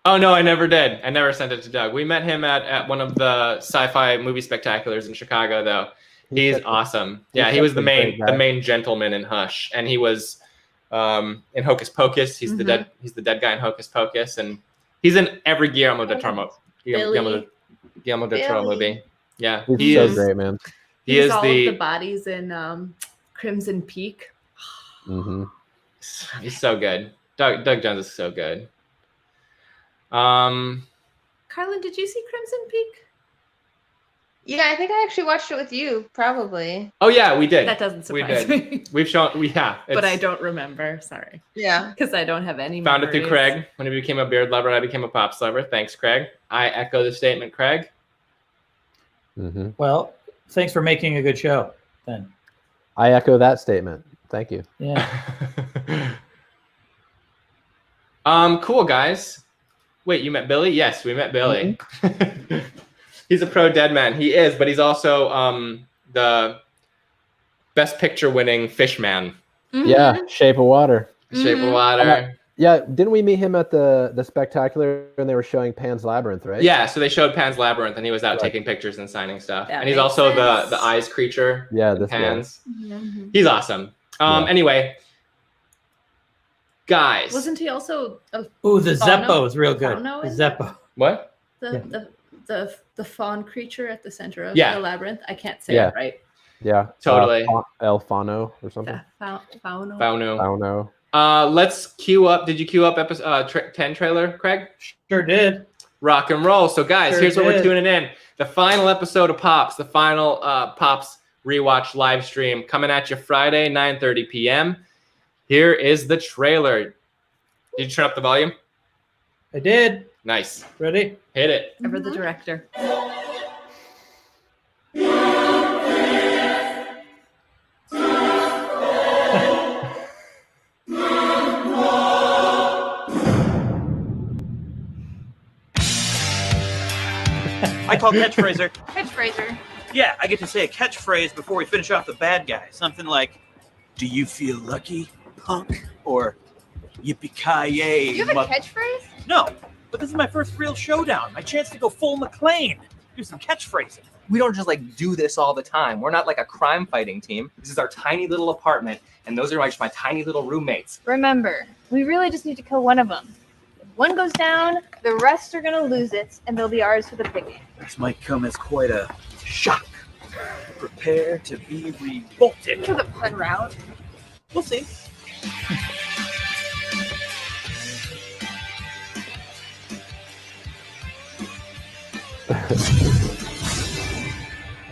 B: Oh no, I never did. I never sent it to Doug. We met him at one of the sci-fi movie spectaculars in Chicago, though. He's awesome. Yeah, he was the main gentleman in Hush, and he was in Hocus Pocus. He's the dead guy in Hocus Pocus, and he's in every Guillermo del Toro movie. Yeah,
E: he's so great, man.
B: He is
N: all of the bodies in Crimson Peak.
E: Mm-hmm.
B: He's so good. Doug Jones is so good.
N: Carlin, did you see Crimson Peak?
C: Yeah, I think I actually watched it with you, probably.
B: Oh yeah, we did.
N: That doesn't surprise me.
B: We've shown.
N: But I don't remember. Sorry.
C: Yeah.
N: Because I don't have any.
B: Found it through
N: memories.
B: Craig. When he became a beard lover, I became a PoPS lover. Thanks, Craig. I echo the statement, Craig.
E: Mm-hmm.
D: Well, thanks for making a good show. Then
E: I echo that statement. Thank you.
D: Yeah.
B: Cool guys. Wait, you met Billy? Yes, we met Billy. Mm-hmm. He's a pro dead man. He is, but he's also the Best Picture winning fish man.
E: Mm-hmm. Yeah, Shape of Water.
B: Shape of Water.
E: Yeah, didn't we meet him at the Spectacular when they were showing Pan's Labyrinth, right?
B: Yeah, so they showed Pan's Labyrinth, and he was out taking pictures and signing stuff.
N: That
B: and he's also the eyes creature.
E: Yeah,
B: in Pan's.
N: Mm-hmm.
B: He's awesome. Anyway, guys.
N: Wasn't he also a
D: the Zeppo is real good.
N: Fauno
D: The
N: in
D: Zeppo.
B: What?
N: The fawn creature at the center of
B: Yeah.
N: the labyrinth. I can't say it right.
E: Yeah,
B: totally.
E: El Fauno or something.
N: Fauno.
B: Let's queue up. Did you queue up episode 10 trailer, Craig?
D: Sure did.
B: Rock and roll. So guys,
D: Sure
B: here's what we're
D: did.
B: tuning in. The final episode of PoPS, the final PoPS Rewatch live stream coming at you Friday, 9:30 p.m. Here is the trailer. Did you turn up the volume?
D: I did.
B: Nice.
D: Ready?
B: Hit it.
N: Ever the director.
F: I call catchphraser.
A: Catchphraser.
F: Yeah, I get to say a catchphrase before we finish off the bad guy. Something like, "Do you feel lucky, punk?" Or "Yippee-ki-yay."
A: Do you have a catchphrase?
F: No, but this is my first real showdown. My chance to go full McClane. Do some catchphrasing.
K: We don't just do this all the time. We're not like a crime fighting team. This is our tiny little apartment, and those are just my tiny little roommates.
A: Remember, we really just need to kill one of them. If one goes down, the rest are going to lose it, and they'll be ours for the picking.
F: This might come as quite a shock. Prepare to be revolted.
A: For the pun route.
F: We'll see.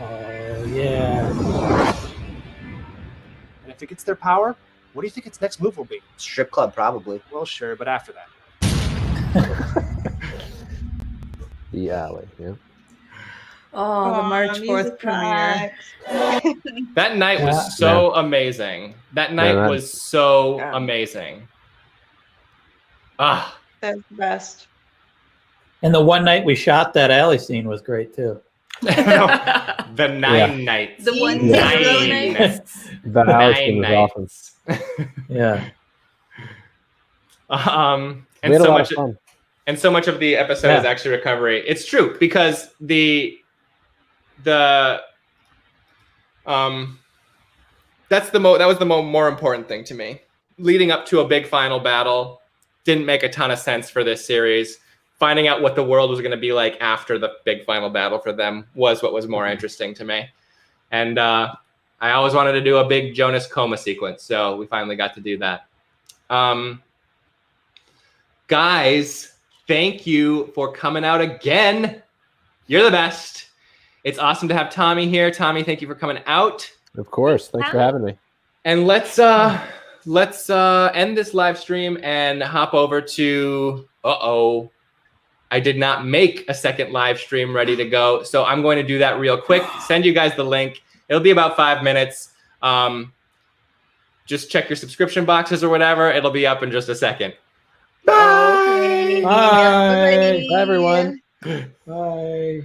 D: Oh yeah.
M: And if it gets their power, what do you think its next move will be?
U: Strip club, probably.
M: Well, sure, but after that.
E: The alley, yeah.
N: Oh, the March 4th premiere.
B: That night was so amazing. That night was so amazing. Ah.
C: That's the best.
D: And the one night we shot that alley scene was great too.
B: The 9 nights.
N: The one
B: 9 nights.
E: The alley scene was awesome.
D: Yeah.
B: And
E: We had a
B: so
E: lot
B: much
E: of fun.
B: and so much of the episode is actually recovery. It's true because that was the more important thing to me. Leading up to a big final battle didn't make a ton of sense for this series. Finding out what the world was going to be like after the big final battle for them was what was more interesting to me. And I always wanted to do a big Jonas coma sequence, so we finally got to do that. Guys, thank you for coming out again. You're the best. It's awesome to have Tommy here. Tommy, thank you for coming out.
E: Of course. Thanks for having me.
B: And let's end this live stream and hop over to I did not make a second live stream ready to go, so I'm going to do that real quick. Send you guys the link. It'll be about 5 minutes. Just check your subscription boxes or whatever. It'll be up in just a second.
E: Bye. Bye, everyone.
D: Bye.